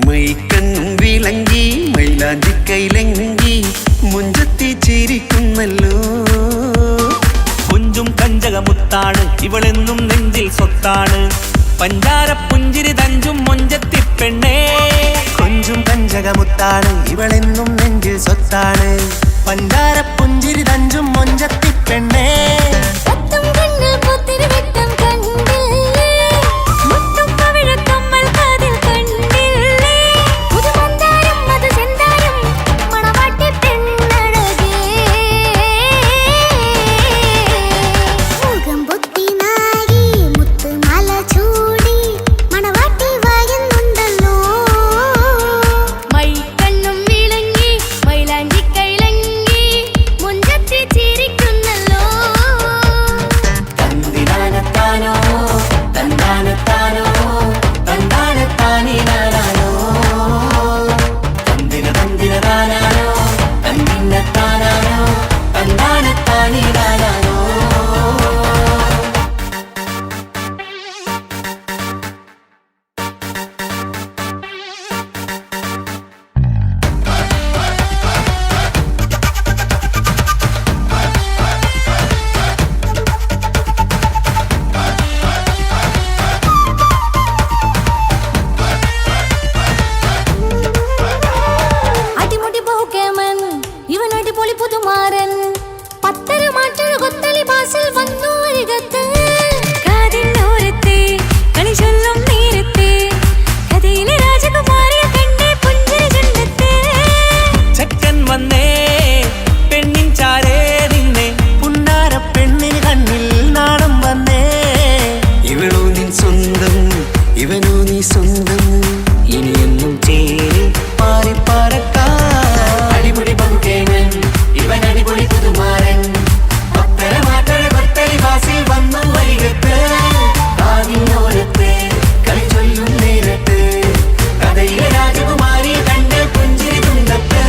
S10: മൈക്കണ്ണും വിളങ്ങി മൈലാഞ്ചി കൈലങ്കി മുഞ്ചത്തി ചിരിക്കുന്നല്ലോ.
S1: കുഞ്ചും കഞ്ചകമുത്താണ് ഇവളെന്നും നെഞ്ചിൽ സ്വത്താണ്, പഞ്ചാര പുഞ്ചിരി തഞ്ചും മൊഞ്ചത്തി പെണ്ണേ.
S10: കൊഞ്ചും കഞ്ചകമുത്താണ് ഇവളെന്നും നെഞ്ചിൽ സ്വത്താണ്, പഞ്ചാര പുഞ്ചിരി തഞ്ചും മൊഞ്ചത്തി പെണ്ണേ.
S9: പത്തും കണ്ണിൽ പുത്തിരി വെട്ടം കണ്ടില്ലേ, മുത്തും പവിഴക്കമ്മൽ കാതിൽ കണ്ടില്ലേ, പുതുമന്ദാരം അത് ചെന്താരം മണവാട്ടി പെണ്ണഴകേ. മുഖം പൊത്തി നാരി മുത്തുമാല ചൂടി മണവാട്ടി
S10: സ്വന്തം ഇനിയെന്നും ചേരി പാറി പറക്കാം.
S1: അടിപൊളി പകുക്കേനൻ ഇവൻ അടിപൊളി പുതുമാരൻ ഭക്തര മാറ്റഴ ഭക്തരി വാസി വന്നു വരികത്ത് കാവിനോരത്ത് കളി ചൊല്ലും നേരത്ത് കഥയിലെ രാജകുമാരി കണ്ട് പുഞ്ചിരി തുണ്ടത്ത്.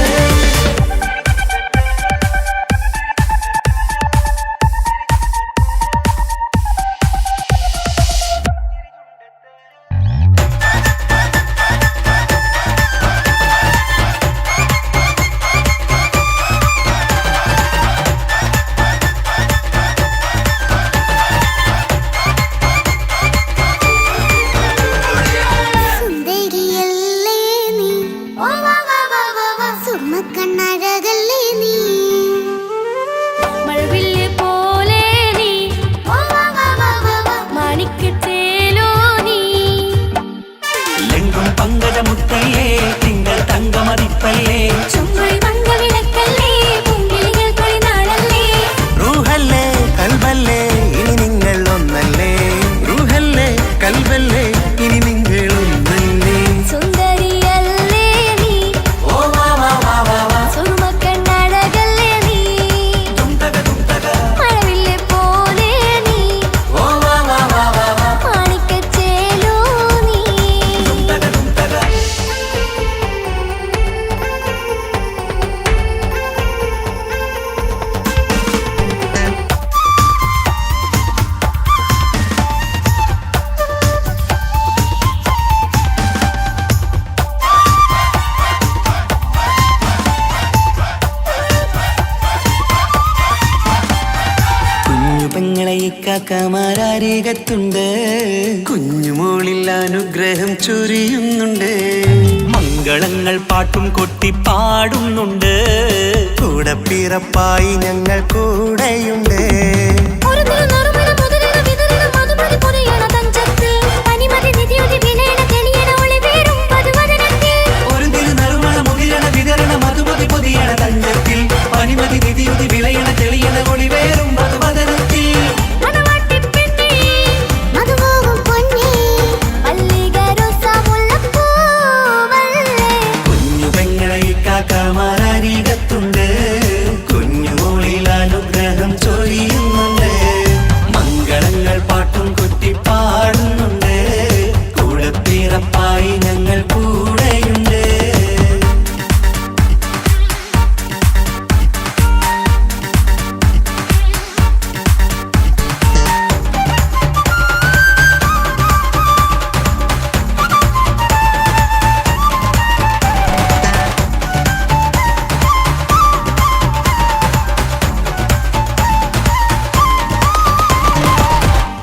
S9: സുന്ദരിയല്ലേ നീ സുമക്കണ്ണഴകല്ലേ നീ
S7: മഴവില്ല് പോലെ നീ മാണിക്കത്തേലോ നീ
S1: എങ്കും പങ്കജമുത്തല്ലേ തിങ്കൾ തങ്കമതിപ്പല്ലേ
S7: ചുങ്കുഴി മംഗവിളക്കല്ലേ പൂങ്കിളികൾ കൊളിനാളല്ലേ
S10: റൂഹല്ലേ കൽബല്ലേ ഇനി നിങ്ങൾ ഒന്നല്ലേ. റൂഹല്ലേ കൽബല്ലേ ഇനി നിങ്ങൾ ഒന്നല്ലേ.
S7: സുന്ദരിയല്ലേ നീ
S1: ഓ വാ വാ വാ വാ വാ
S7: സുറുമക്കണ്ണഴകല്ലേ നീ
S1: തുണ്ടക തുണ്ടക
S7: മഴവില്ല് പോലെ നീ
S1: ഓ വാ വാ വാ വാ വാ
S7: മാണിക്കച്ചേലോ നീ
S1: തുണ്ടക തുണ്ടക.
S10: കുഞ്ഞു പെങ്ങളെ ഇക്കാക്കമാരാരികത്തുണ്ട്. കുഞ്ഞുമോളിൽ അനുഗ്രഹം ചൊരിയുന്നുണ്ട്.
S1: മംഗളങ്ങൾ പാട്ടും കൊട്ടി പാടുന്നുണ്ട്.
S10: കൂടെ പിറപ്പായി ഞങ്ങൾ കൂടെയുണ്ട്.
S7: ഒരു തിരുനറുമണ മുതലിന വിതരണ മധുമതി പൊരിയണ തഞ്ചത്തിൽ പനിമതി നിധിയുതി വിലയണ തെളിയണ ഒളി വീടും പതുവദനത്തിൽ
S1: ഒരു തിരുനറുമണ മുകിരണ വിതരണ മധുമതി പൊതിയണ തഞ്ചത്തിൽ പനിമതി നിധിയുതി വിളയണ തെളിയണ ഒളിവേറും മധുവദനത്തിൽ.
S7: മണവാട്ടിപ്പെണ്ണേ
S9: മധുപോകും പൊന്നേ
S7: മല്ലികരോസ മുല്ലപ്പൂവല്ലേ
S1: കുഞ്ഞു പെങ്ങളെ ഇക്കാക്കമാരാരികത്തുണ്ട്. കുഞ്ഞുമോളിൽ അനുഗ്രഹം ചൊരിയുന്നുണ്ട്. മംഗളങ്ങൾ പാട്ടും കൊട്ടി പാടുന്നുണ്ട്. കൂടെ പിറപ്പായി ഞങ്ങൾ കൂടെയുണ്ട്.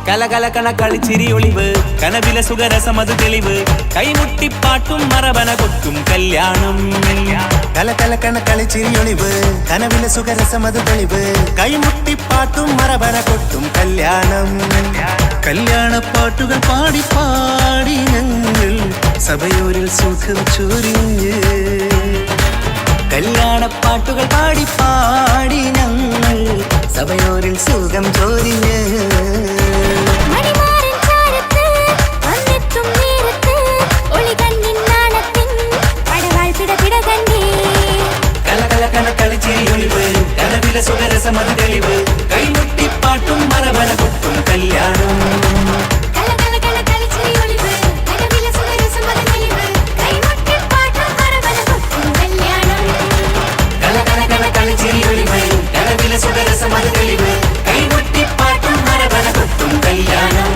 S1: കലകലകണ കളിച്ചിരി ഒളിവ് കനവിലെ സുഖരസമത് തെളിവ് കൈമുട്ടിപ്പാട്ടും മറവന കൊത്തും കല്യാണം.
S10: കലകലക്കണ കളിച്ചിരിയൊളിവ് കനവിലെ സുഖരസമത് തെളിവ് കൈമുട്ടിപ്പാട്ടും മറവന കൊട്ടും കല്യാണം. കല്യാണപ്പാട്ടുകൾ പാടി പാടി ഞങ്ങൾ സഭയോരിൽ സുഖം ചൊരിഞ്ഞ്. കല്യാണപ്പാട്ടുകൾ പാടി പാടി ഞങ്ങൾ സഭയോരിൽ സുഖം ചൊരിഞ്ഞ്.
S7: മണിമാരൻ ചാരത്ത് വന്നെത്തും നേരത്ത് ഒളി കണ്ണിൻ നാണത്തിൻ പടവാൾ പിടപിട കണ്ടേ
S1: കലകലകണ കളിച്ചിരി ഒളിവ് കനവിലെ സുഖരസമത് തെളിവ് കൈമുട്ടിപ്പാട്ടും മറവന കൊട്ടും കല്യാണം.
S7: കലകലകണ കളിച്ചിരി ഒളിവ് കനവിലെ സുഖരസമത് തെളിവ് കൈമുട്ടിപ്പാട്ടും മറവന കൊട്ടും കല്യാണം.
S1: കലകലകണ കളിച്ചിരി ഒളിവ് കനവിലെ സുഖരസമത് തെളിവ് കൈമുട്ടിപ്പാട്ടും മറവന കൊട്ടും കല്യാണം.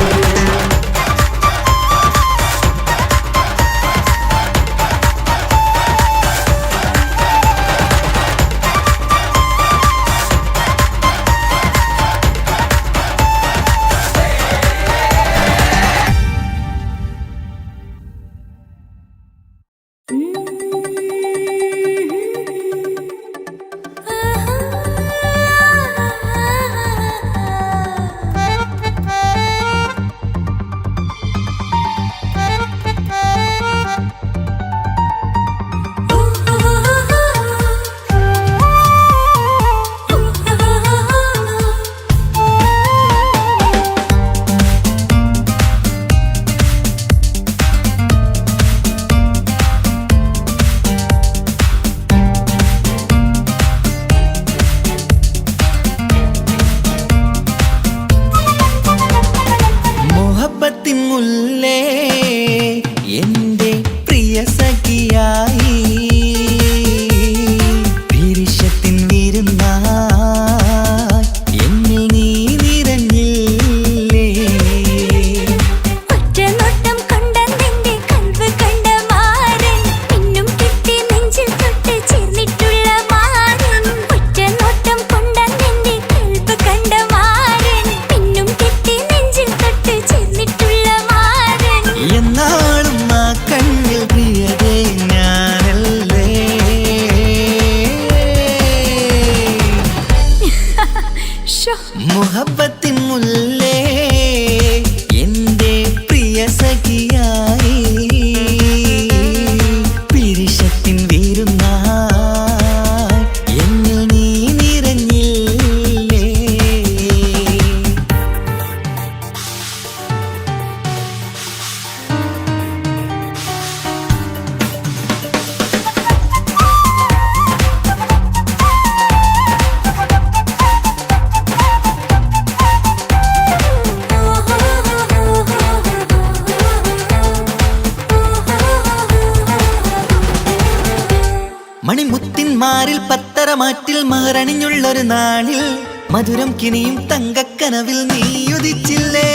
S10: മണിമുത്തിന്മാരിൽ പത്തരമാറ്റിൽ മഹറണിഞ്ഞുള്ളൊരു നാളിൽ മധുരം കിനിയും തങ്കക്കനവിൽ നീയുദിച്ചില്ലേ.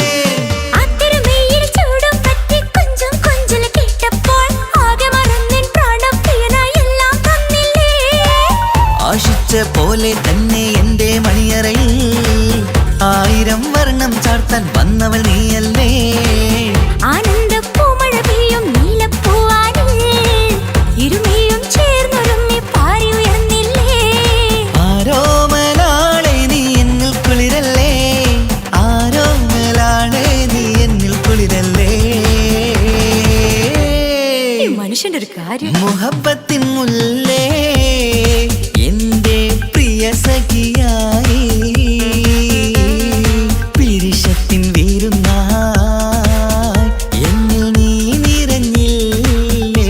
S10: ആശിച്ച പോലെ തന്നെ എന്റെ മണിയറയിൽ 1000 വർണ്ണം ചാർത്താൻ വന്നവൾ നീയല്ലേ.
S7: ആനന്ദപ്പൂമഴ പെയ്യും നീലപ്പൂവാനിൽ ഇരുമേയും ചേർന്നൊരുമ്മി പാറി ഉയർന്നില്ലേ.
S10: ആരോമലാളെ നീ എന്നിൽ കുളിരല്ലേ, ആരോമലാളെ നീ എന്നിൽ കുളിരല്ലേ.
S7: മനുഷ്യന്റെ ഒരു കാര്യം.
S10: മുഹബത്തിൻ മുല്ലേ എന്റെ പ്രിയ സഖിയായി പിരിശത്തിൻ വീരുന്നായി എന്നിൽ നീ നിറഞ്ഞില്ലേ.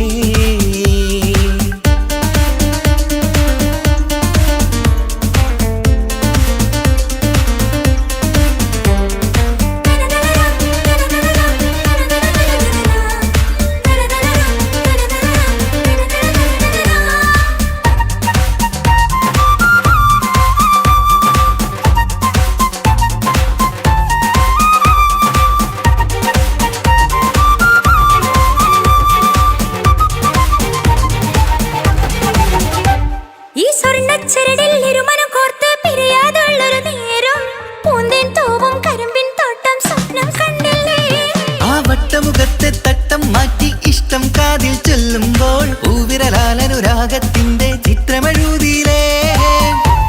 S7: ഈ സ്വർണ്ണച്ചരടിൽ ഇരുമനം കോർത്ത് പിരിയാതുള്ളൊരു നേരം പൂന്തേൻ തൂവും കരിമ്പിൻ തോട്ടം സ്വപ്നം കണ്ടില്ലേ.
S10: ആ വട്ടമുഖത്തെ തട്ടം മാറ്റി ഇഷ്ടം കാതിൽ ചൊല്ലുമ്പോൾ പൂവിരലാലനുരാഗത്തിന്റെ ചിത്രമെഴുതിയിലേ.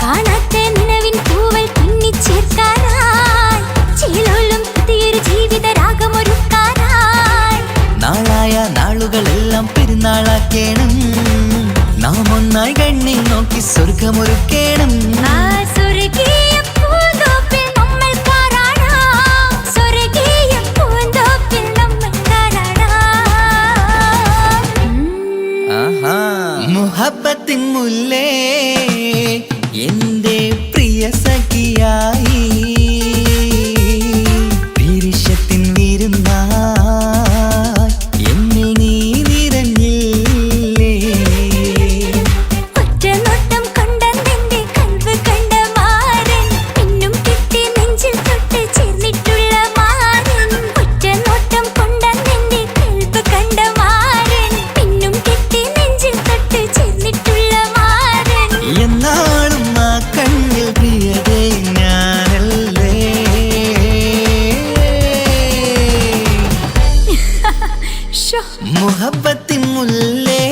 S7: കാണാത്ത നിലവിൻ പൂവൽ തുന്നിച്ചേർക്കാനായി ചിലോലും പുതിയൊരു ജീവിത രാഗമൊരുക്കാനായി
S10: നാളായ നാളുകളെല്ലാം പെരുന്നാളാക്കേണം, നാം ഒന്നായി കണ്ണിൽ നോക്കി സ്വർഗമൊരുക്കേണം.
S7: ആ സ്വർഗീയ പൂന്തോപ്പിൽ നമ്മൾ കാണാം, സ്വർഗീയ പൂന്തോപ്പിൽ നമ്മൾ കാണാം.
S10: ആഹാ. മുഹബത്തിൻ മുല്ലേ എന്റെ പ്രിയ സഖിയായി പിരിശത്തിൻ വീരുന്നായി എന്നിൽ നീ നിറഞ്ഞില്ലേ.
S7: ഒറ്റ നോട്ടം കൊണ്ടെന്റെ കൽവ് കണ്ട മാരൻ പിന്നും കിട്ടി നെഞ്ചിൽ തൊട്ട് ചേർന്നിട്ടുള്ള മാരൻ. ഒറ്റ നോട്ടം കൊണ്ടെന്റെ കൽവ് കണ്ട മാരൻ പിന്നും കിട്ടി നെഞ്ചിൽ തൊട്ട് ചേർന്നിട്ടുള്ള മാരൻ.
S10: എന്നാളും ആ കണ്ണിൽ പ്രിയതേ ഞാനല്ലേ.
S7: ശോ,
S10: മുഹബത്തിൻ മുല്ലേ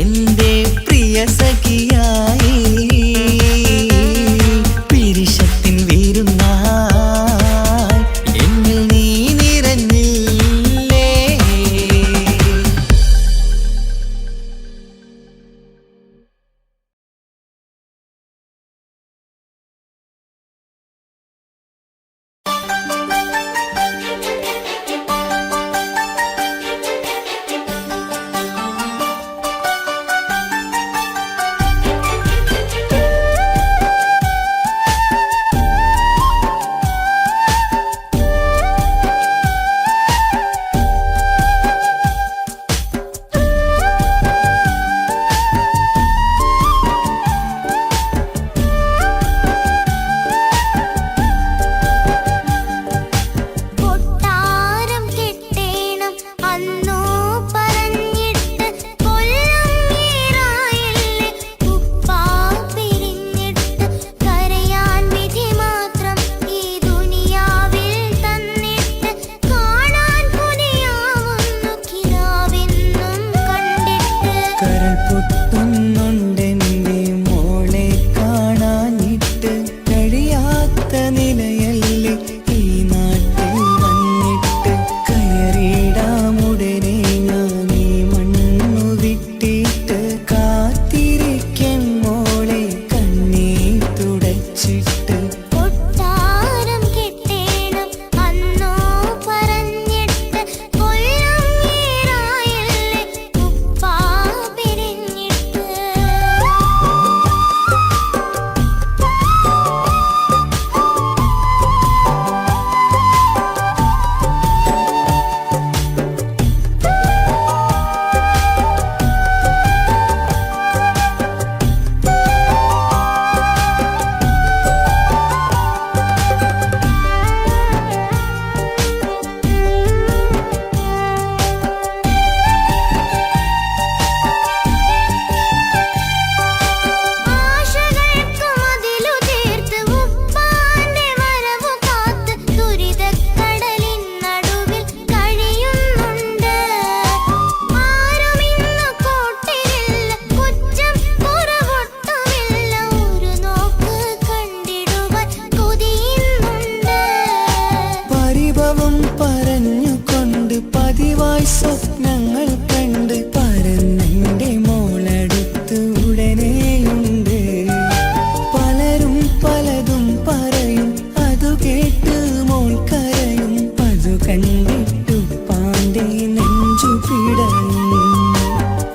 S10: എന്റെ പ്രിയ സഖിയായി പിരിശത്തിൻ വീരുന്നായി എന്നിൽ നീ നിറഞ്ഞില്ലേ.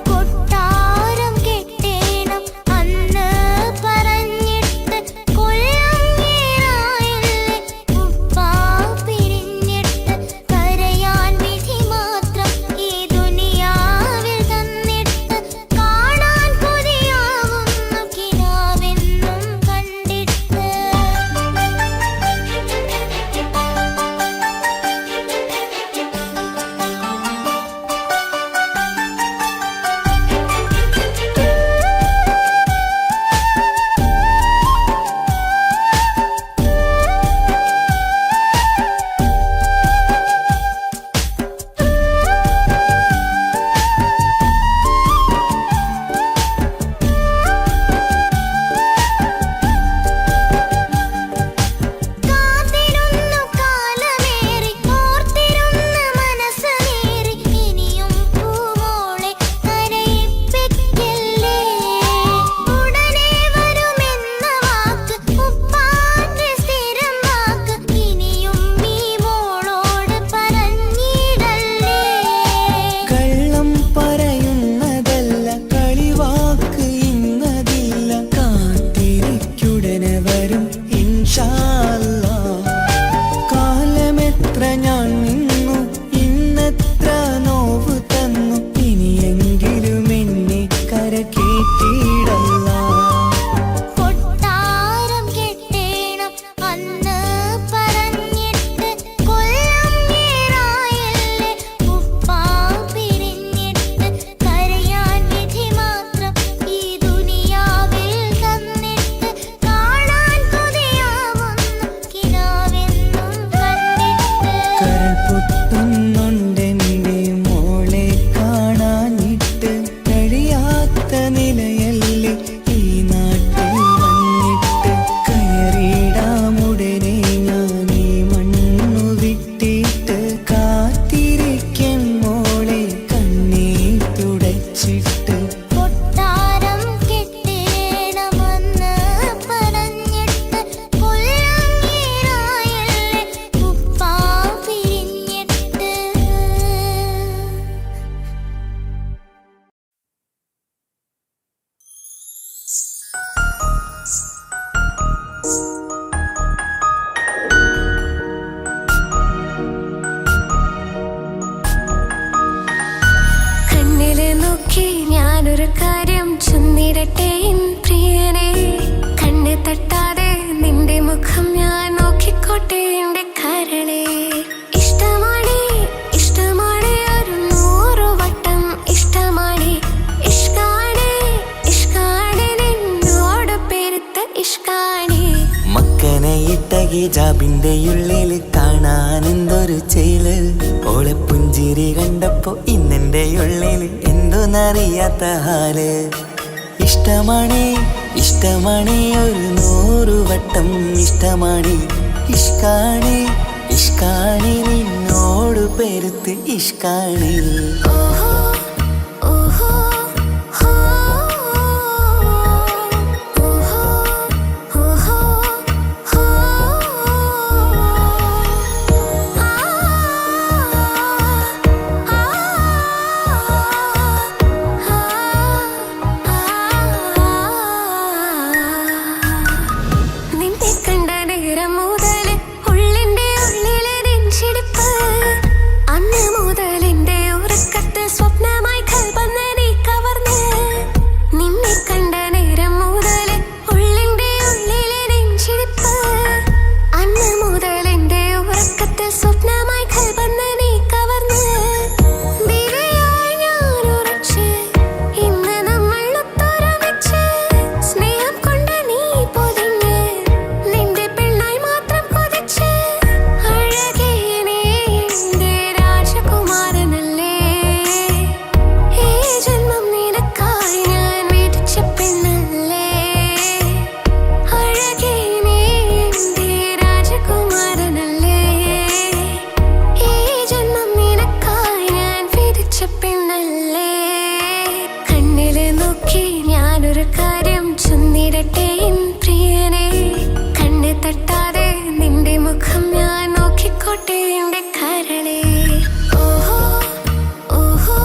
S7: കൊട്ടാരം കെട്ടേണം അന്ന് പറഞ്ഞിട്ട് കൊല്ലം ഏറായില്ലേ ഉപ്പാ പിരിഞ്ഞിട്ട് കരയാൻ വിധി മാത്രം ഈ ദുനിയാവിൽ തന്നിട്ട് കാണാൻ കൊതിയാവുന്നു കിനാവെന്നും കണ്ടിട്ട് കാത്തിരുന്നു കാലമേറി ഓർത്തിരുന്ന മനസ്സേറി ഇനിയും പൂവോളെ കരയിപ്പിക്കല്ലേ ഉടനെ വരുമെന്ന വാക്ക് ഉപ്പാന്റെ സ്ഥിരം വാക്ക് ഇനിയും ഈ മോളോട് പറഞ്ഞിടല്ലേ
S10: കള്ളം പറയുന്നതല്ല കളിവാക്ക് ഇന്നതില്ല കാത്തിരിക്കുടനെ വരും ഇൻഷാ അല്ലാഹ്. കാലമെത്ര ഞാൻ നിന്നു ഇന്നെത്ര നോവ് തന്നു ഇനിയെങ്കിലും എന്നെ കരകേറ്റിടല്ല.
S7: കൊട്ടാരം കെട്ടേണം അന്ന് പറഞ്ഞിട്ട് കൊല്ലം ഏറായില്ലേ ഉപ്പാ പിരിഞ്ഞിട്ട് കരയാൻ വിധി മാത്രം ഈ ദുനിയാവിൽ തന്നിട്ട് കാണാൻ കൊതിയാവുന്നു കിനാവെന്നും കണ്ടിട്ട്
S10: കരൾ പൊട്ടുന്നുണ്ടെന്റെ മോളെ കാണാനിട്ട് കഴിയാത്ത നിലയല്ലേ ഈ നാട്ടിൽ വന്നിട്ട് കയറിയിടാമുടനെ ഞാൻ ഈ മണ്ണു വിട്ടിട്ട് കാത്തിരിക്കും മോളെ കണ്ണീർ തുടച്ചിട്ട്.
S7: കൊട്ടാരം കെട്ടേണമെന്ന് പറഞ്ഞിട്ട് കൊല്ലം ഏറായില്ലേ ഉപ്പാ പിരിഞ്ഞിട്ട് കണ്ണിലെ നോക്കി ഞാനൊരു കാര്യം ചൊന്നിടട്ടെ എൻ പ്രിയനെ കണ്ണ് തട്ടാതെ നിന്റെ മുഖം ഞാൻ നോക്കിക്കോട്ടെ എന്റെ കരളെ ഇഷ്ടമാണ് ഇഷ്ടമാണ് ഒരു 100 വട്ടം ഇഷ്ടമാണ് ഇഷ്കാണ് ഇഷ്കാണ് നിന്നോട് പെരുത്ത ഇഷ്കാണ്
S10: മക്കനെ ഇട്ട ഹിജാബിന്റെ ഉള്ളിൽ കാണാൻ എന്തൊരു ചേല് ഓളെ പുഞ്ചിരി കണ്ടപ്പോ ഇന്നെന്റെ ഉള്ളിൽ എന്തോന്നറിയാത്ത ഹാല്. ഇഷ്ടമാണ് ഇഷ്ടമാണ് ഒരു 100 വട്ടം ഇഷ്ടമാണ് ഇഷ്കാണ് ഇഷ്കാണ് നിന്നോട് പെരുത്ത് ഇഷ്കാണ്.
S7: ഓഹോ ഓഹോ ഹോ ഓഹോ ഓഹോ ഹോ ആ നിന്നെ കണ്ട നേരം മുതൽ ഉള്ളിന്റെ ഉള്ളിലെ നെഞ്ചിടിപ്പ് അന്ന് മുതൽ എന്റെ ഉറക്കത്തിൽ സ്വപ്നമായി കൽപ്പന നീ കവർന്ന് നിന്നെ കണ്ട നേരം മുതൽ ഉള്ളിന്റെ ഉള്ളിലെ നെഞ്ചിടിപ്പ് അന്ന് മുതൽ എന്റെ ഉറക്കത്തിൽ സ്വപ്നമായി കൽപ്പന നീ കവർന്ന് വിധിയായി ഞാൻ ഉറച്ച് ഇന്ന് നമ്മൾ ഒത്തൊരുമിച്ച് സ്നേഹം കൊണ്ട് നീ പൊതിഞ്ഞ് നിന്റെ പെണ്ണായി മാത്രം കൊതിച്ച് അഴകേ നീ എന്റെ രാജകുമാരനല്ലേ ഈ ജന്മം നിനക്കായി ഞാൻ വിധിച്ച പെണ്ണല്ലേ അഴകേ നീ എന്റെ രാജകുമാരനല്ലേ ഈ ജന്മം നിനക്കായി ഞാൻ വിധിച്ച പെണ്ണല്ലേ കണ്ണില് നോക്കി ഞാനൊരു കാര്യം ചൊന്നിടട്ടെ എൻ പ്രിയനെ കണ്ണ് തട്ടാതെ നിന്റെ മുഖം ഞാൻ നോക്കിക്കോട്ടെ എന്റെ കരളെ ഓഹോ ഓഹോ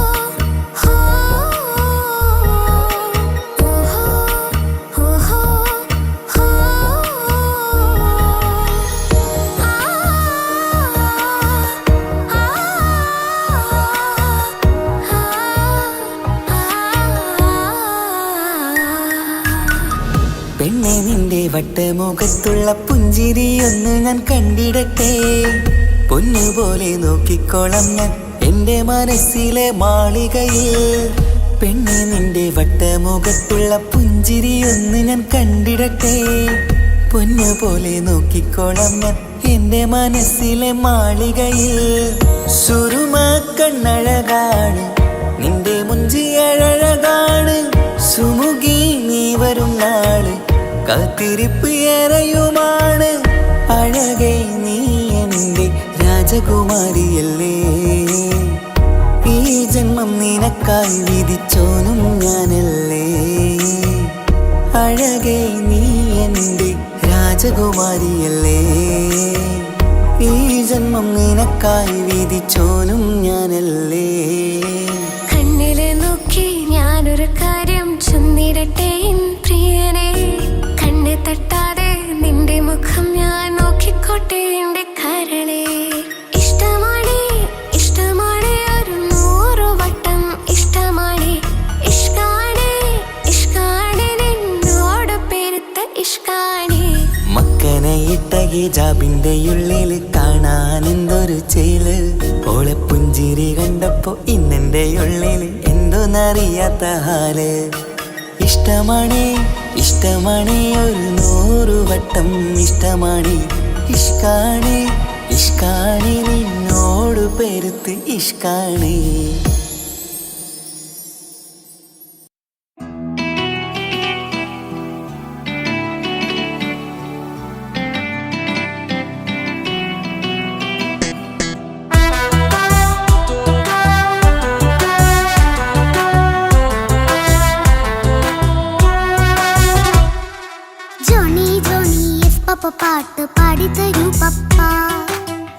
S4: വട്ടമുഖത്തുള്ള പുഞ്ചിരിയൊന്ന് ഞാൻ കണ്ടിടട്ടെ. പൊന്നുപോലെ നോക്കിക്കോളാം ഞാൻ എൻ്റെ മനസ്സിലെ മാളികയിൽ. പെണ്ണെ നിന്റെ വട്ടമുഖത്തുള്ള പുഞ്ചിരിയൊന്ന് ഞാൻ കണ്ടിടട്ടെ. പൊന്നുപോലെ നോക്കിക്കോളാം ഞാൻ എൻ്റെ മനസ്സിലെ മാളികയിൽ. സുറുമ കണ്ണഴകാണ് നിന്റെ മുഞ്ചിയഴകാണ്. സുമുഖി നീ വരും നാള് കാത്തിരിപ്പ് ഏറെയുമാണ്. അഴകേ നീ എൻ്റെ രാജകുമാരിയല്ലേ. ഈ ജന്മം നിനക്കായി വിധിച്ചോനും ഞാനല്ലേ. അഴകേ നീ എൻ്റെ രാജകുമാരിയല്ലേ. ഈ ജന്മം നിനക്കായി വിധിച്ചോനും ഞാനല്ലേ.
S7: കണ്ണിലെ നോക്കി ഞാനൊരു കാര്യം ചൊന്നിടട്ടെ പ്രിയനെ. കണ്ണ് തട്ടാതെ നിന്റെ മുഖം ഞാൻ നോക്കിക്കോട്ടെ എൻ്റെ കരളെ. ഇഷ്ടമാണ് ഇഷ്ടമാണ് ഒരു 100 വട്ടം ഇഷ്ടമാണ്. ഇഷ്കാണ് ഇഷ്കാണ് നിന്നോട് പെരുത്ത ഇഷ്കാണ്.
S4: മക്കനയിട്ട ഹിജാബിന്റെ ഉള്ളിൽ കാണാൻ എന്തൊരു ചേല്. ഓളെ പുഞ്ചിരി കണ്ടപ്പോ ഇന്നെന്റെ ഉള്ളിൽ എന്തോന്നറിയാത്ത ഹാല്. ഇഷ്ടമാണ് ഇഷ്ടമാണ് ഒരു 100 വട്ടം ഇഷ്ടമാണ്. ഇഷ്കാണ് ഇഷ്കാണ് നിന്നോട് പെരുത്ത് ഇഷ്കാണ്.
S9: പാട്ട് പാടിത്തരൂ പപ്പ.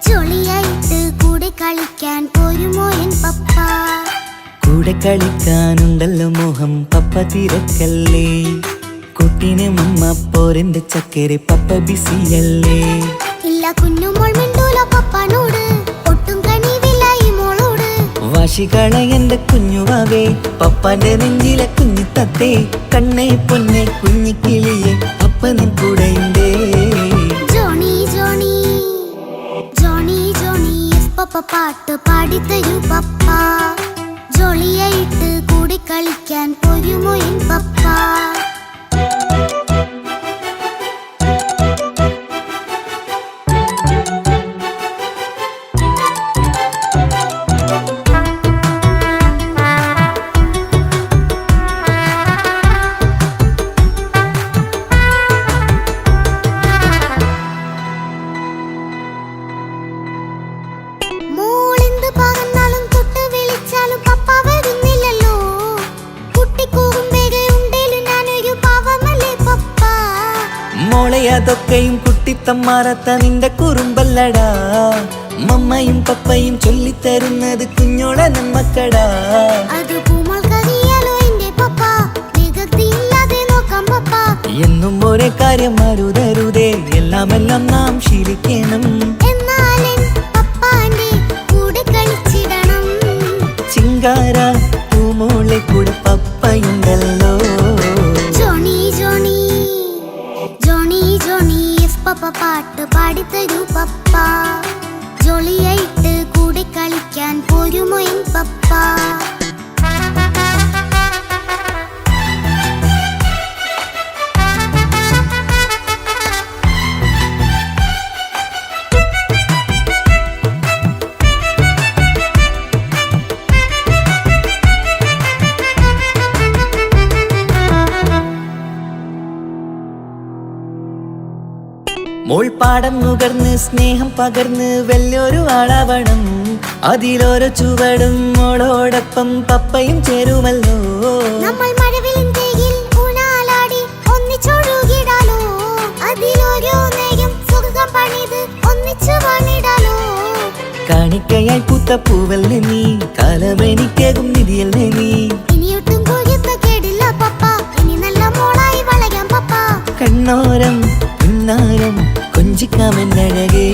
S9: ജോളിയായിട്ട് കൂടെ കളിക്കാൻ പോരുമോ എൻ പപ്പ.
S4: കൂടെ കളിക്കാനുണ്ടല്ലോ മോഹം പപ്പ തിരക്കല്ലേ. കുട്ടീനെ മമ്മ പോരെന്റെ ചക്കരെ പപ്പ ബിസിയല്ലേ.
S9: ഇല്ല കുഞ്ഞുമോൾ മിണ്ടൂല പപ്പനോട്, ഒട്ടും കണിവില്ല ഈ മോളോട്.
S4: വാശികള എന്റെ കുഞ്ഞുവാവേ പപ്പാന്റെ നെഞ്ചിലെ കുഞ്ഞിത്തത്തേ. കണ്ണേ പൊന്നെ കുഞ്ഞിക്കിളിയെ അപ്പനും കൂടെയുണ്ടേ.
S9: ജോണി ജോണി ജോണി ജോണി പപ്പ പാട്ട് പാടിത്തരൂ പപ്പ. ജോളിയായിട്ട് കൂടെ കളിക്കാൻ പോരുമോ എൻ പപ്പ.
S4: അതൊക്കെയും കുട്ടിത്തമ്മാറത്ത നിന്റെ കുറുമ്പല്ലടാ. മമ്മയും പപ്പയും ചൊല്ലിത്തരുന്നത് കുഞ്ഞോളെ നമ്മക്കടാ. എന്നും ഒരേ കാര്യം അരുതരുതേ, എല്ലാമെല്ലാം നാം ശീലിക്കണം. ചിങ്കാര പൂമോളെ കൂടെ പപ്പയുണ്ടല്ലോ.
S9: പപ്പ പാട്ട് പാടിത്തരൂ പപ്പ. ജോളിയായിട്ട് കൂടെ കളിക്കാൻ പോരുമോ എൻ പപ്പ.
S4: മോൾ പാടം നുകർന്ന് സ്നേഹം പകർന്ന് വലിയൊരു ആളാവണം. അതിലോരോ ചുവടും മോളോടൊപ്പം പപ്പയും ചേരുമല്ലോ.
S9: നമ്മൾ മഴവിലിൻ തേയിൽ ഊഞ്ഞാലാടി ഒന്നിച്ചൊഴുകിടാലോ. അതിലോരോ നേരം സുഖം പണിത് ഒന്നിച്ചു വാണിടാലോ.
S4: കാണിക്കയായി പൂത്ത പൂവല്ലേ നീ, കാലമെനിക്കേകും നിധിയല്ലേ നീ.
S9: ഇനിയൊട്ടും കുരുത്ത കേടില്ല പപ്പ, ഇനി നല്ല മോളായി വളയാം പപ്പ.
S4: കണ്ണോരം പിന്നാരം കൊഞ്ചിക്കാമെന്നഴകേ.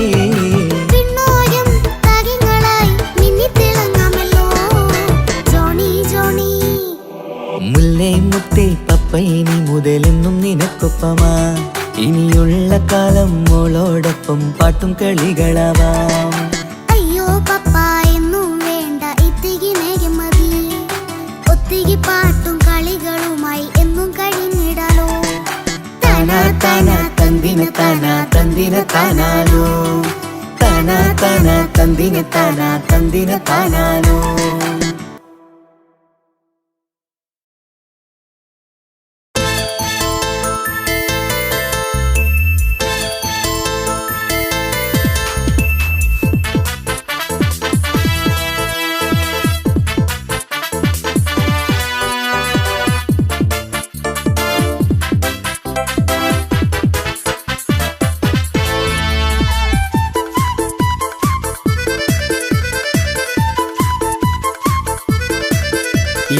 S9: പിന്നോരം താരങ്ങളായി മിന്നിത്തിളങ്ങാമല്ലോ. ജോണി ജോണി
S4: മുല്ലേ മുത്തേ പപ്പ ഇനി മുതലെന്നും നിനക്കൊപ്പമാ.
S10: ഇനിയുള്ള കാലം മോളോടൊപ്പം പാട്ടും കളികളാവാം.
S9: അയ്യോ പപ്പ എന്നും വേണ്ട ഇത്തിരി നേരം മതി. ഒത്തിരി പാട്ടും കളികളുമായി എന്നും കഴിഞ്ഞിടാലോ.
S10: താനാ താനാ തന്തിന താനാ തന്തിന താനാലോ, താനാ താനാ തന്തിന താനാ തന്തിന താനാലോ.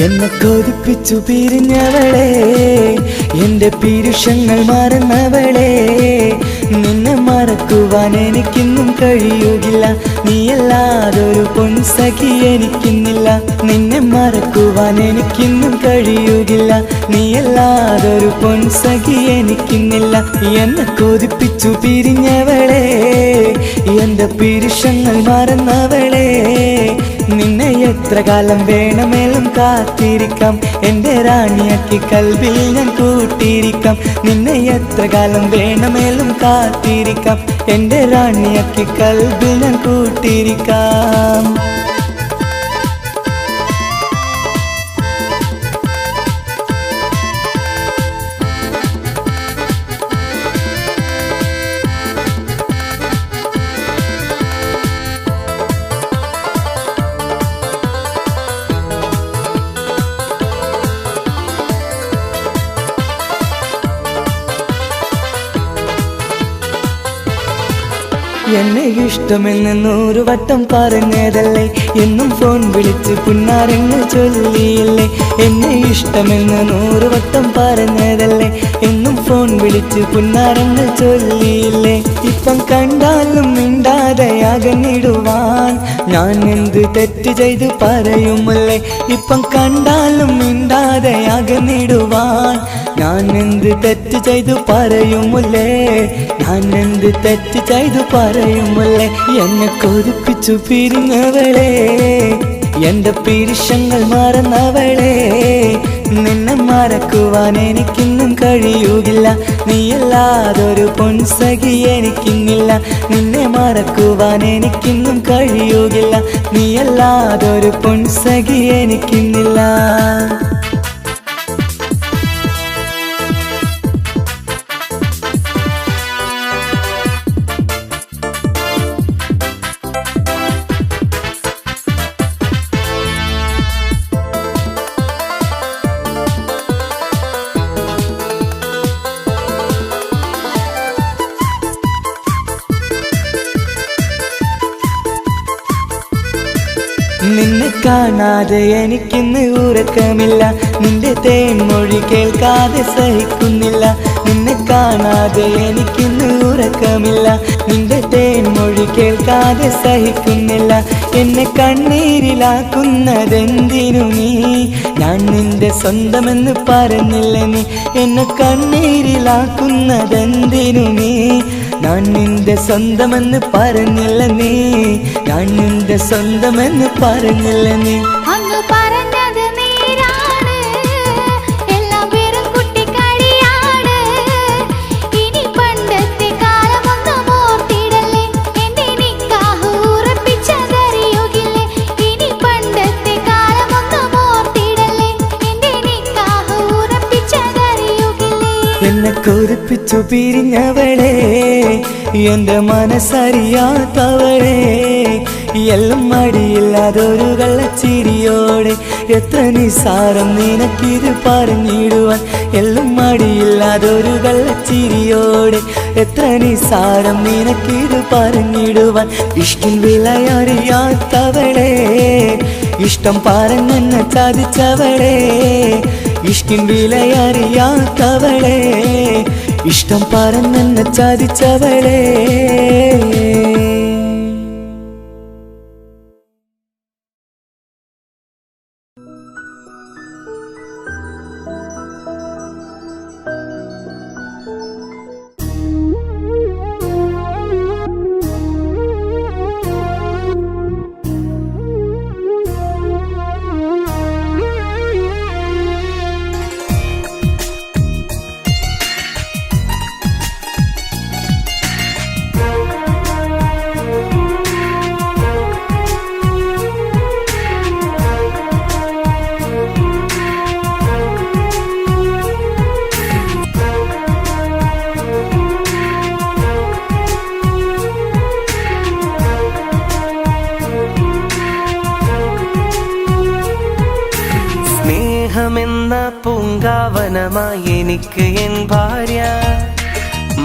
S10: എന്നെ കൊതിപ്പിച്ചു പിരിഞ്ഞവളെ, എന്റെ പീരുഷങ്ങൾ മറന്നവളെ. നിന്നെ മറക്കുവാൻ എനിക്കിന്നും കഴിയുകില്ല, നീയല്ലാതൊരു പൊൻസഖി എനിക്കിന്നില്ല. നിന്നെ മറക്കുവാൻ എനിക്കിന്നും കഴിയുകില്ല, നീയല്ലാതൊരു പൊൻസഖി എനിക്കിന്നില്ല. എന്നെ കൊതിപ്പിച്ചു പിരിഞ്ഞവളെ, എന്റെ പീരുഷങ്ങൾ മറന്നവളെ. നിന്നെ എത്ര കാലം വേണമെങ്കിലും കാത്തിരിക്കാം, എന്റെ റാണിയാക്കി കൽബിൽ ഞാൻ കൂട്ടിയിരിക്കാം. നിന്നെ എത്ര കാലം വേണമെങ്കിലും കാത്തിരിക്കാം, എന്റെ റാണിയാക്കി കൽബിൽ ഞാൻ കൂട്ടിയിരിക്കാം. എന്നെ ഇഷ്ടമെന്ന് 100 വട്ടം പറഞ്ഞതല്ലേ, എന്നും ഫോൺ വിളിച്ച് പുന്നാരങ്ങൾ ചൊല്ലിയില്ലേ. എന്നെ ഇഷ്ടമെന്ന് 100 വട്ടം പറഞ്ഞതല്ലേ, എന്നും ഫോൺ വിളിച്ച് പുന്നാരങ്ങൾ ചൊല്ലിയില്ലേ. ഇപ്പം കണ്ടാലും മിണ്ടാതെ അകന്നിടുവാൻ ഞാൻ എന്ത് തെറ്റ് ചെയ്ത് പറയുമല്ലേ. ഇപ്പം കണ്ടാലും മിണ്ടാതെ അകന്നിടുവാൻ ഞാൻ എന്ത് തെറ്റ് ചെയ്തു പറയുമല്ലേ, ഞാൻ എന്ത് തെറ്റ് ചെയ്തു പറയുമല്ലേ. എന്നെ കൊതിപ്പിച്ചു പിരിഞ്ഞവളെ, എന്റെ പീരുഷങ്ങൾ മറന്നവളെ. നിന്നെ മറക്കുവാൻ എനിക്കിന്നും കഴിയുകില്ല, നീയല്ലാതൊരു പൊൻസഖി എനിക്കിന്നില്ല. നിന്നെ മറക്കുവാൻ എനിക്കിന്നും കഴിയുകില്ല, നീയല്ലാതൊരു പൊൻസഖി എനിക്കിന്നില്ല. നിന്നെ കാണാതെ എനിക്കിന്ന് ഉറക്കമില്ല, നിന്റെ തേൻമൊഴി കേൾക്കാതെ സഹിക്കുന്നില്ല. നിന്നെ കാണാതെ എനിക്കിന്ന് ഉറക്കമില്ല, നിന്റെ തേൻമൊഴി കേൾക്കാതെ സഹിക്കുന്നില്ല. എന്നെ കണ്ണീരിലാക്കുന്നതെന്തിനു നീ, ഞാൻ നിന്റെ സ്വന്തമെന്ന് പറഞ്ഞില്ല നീ. എന്നെ കണ്ണീരിലാക്കുന്നതെന്തിനു നീ, ഞാൻ നിന്റെ സ്വന്തമെന്ന് പറഞ്ഞില്ല നീ. ഞാൻ നിന്റെ സ്വന്തമെന്ന് പറഞ്ഞില്ല നീ.
S7: അങ്ങ് പറഞ്ഞത് നേരാണ്, എല്ലാം വെറും കുട്ടിക്കളിയാണ്. ഇനി പണ്ടത്തെ കാലമൊന്നും ഓർത്തിടല്ലേ, എന്റെ നിക്കാഹ് ഉറപ്പിച്ചതറിയുകില്ലേ. ഇനി പണ്ടത്തെ കാലമൊന്നും ഓർത്തിടല്ലേ, എന്റെ നിക്കാഹ് ഉറപ്പിച്ചതറിയുകില്ലേ.
S10: എന്നെ കൊതിപ്പിച്ചു പിരിഞ്ഞവളെ, എന്റെ മനസ്സറിയാത്തവളെ. എല്ലാം മടിയില്ലാതൊരു കള്ളച്ചിരിയോടെ, എത്ര നിസാരം നിനക്കിത് പറഞ്ഞിടുവാൻ. എല്ലാം മടിയില്ലാതൊരു കള്ളച്ചിരിയോടെ, എത്ര നിസാരം നിനക്കിത് പറഞ്ഞിടുവാൻ. ഇഷ്കിൻ വിലയറിയാത്തവളെ, ഇഷ്ടം പറഞ്ഞെന്നെ ചതിച്ചവളെ. ഇഷ്കിൻ വിലയറിയാത്തവളെ, ഇഷ്ടം പറഞ്ഞെന്നെ ചതിച്ചവളെ. സ്നേഹമെന്ന പൂങ്കാവനമായി എനിക്ക് എൻ ഭാര്യ,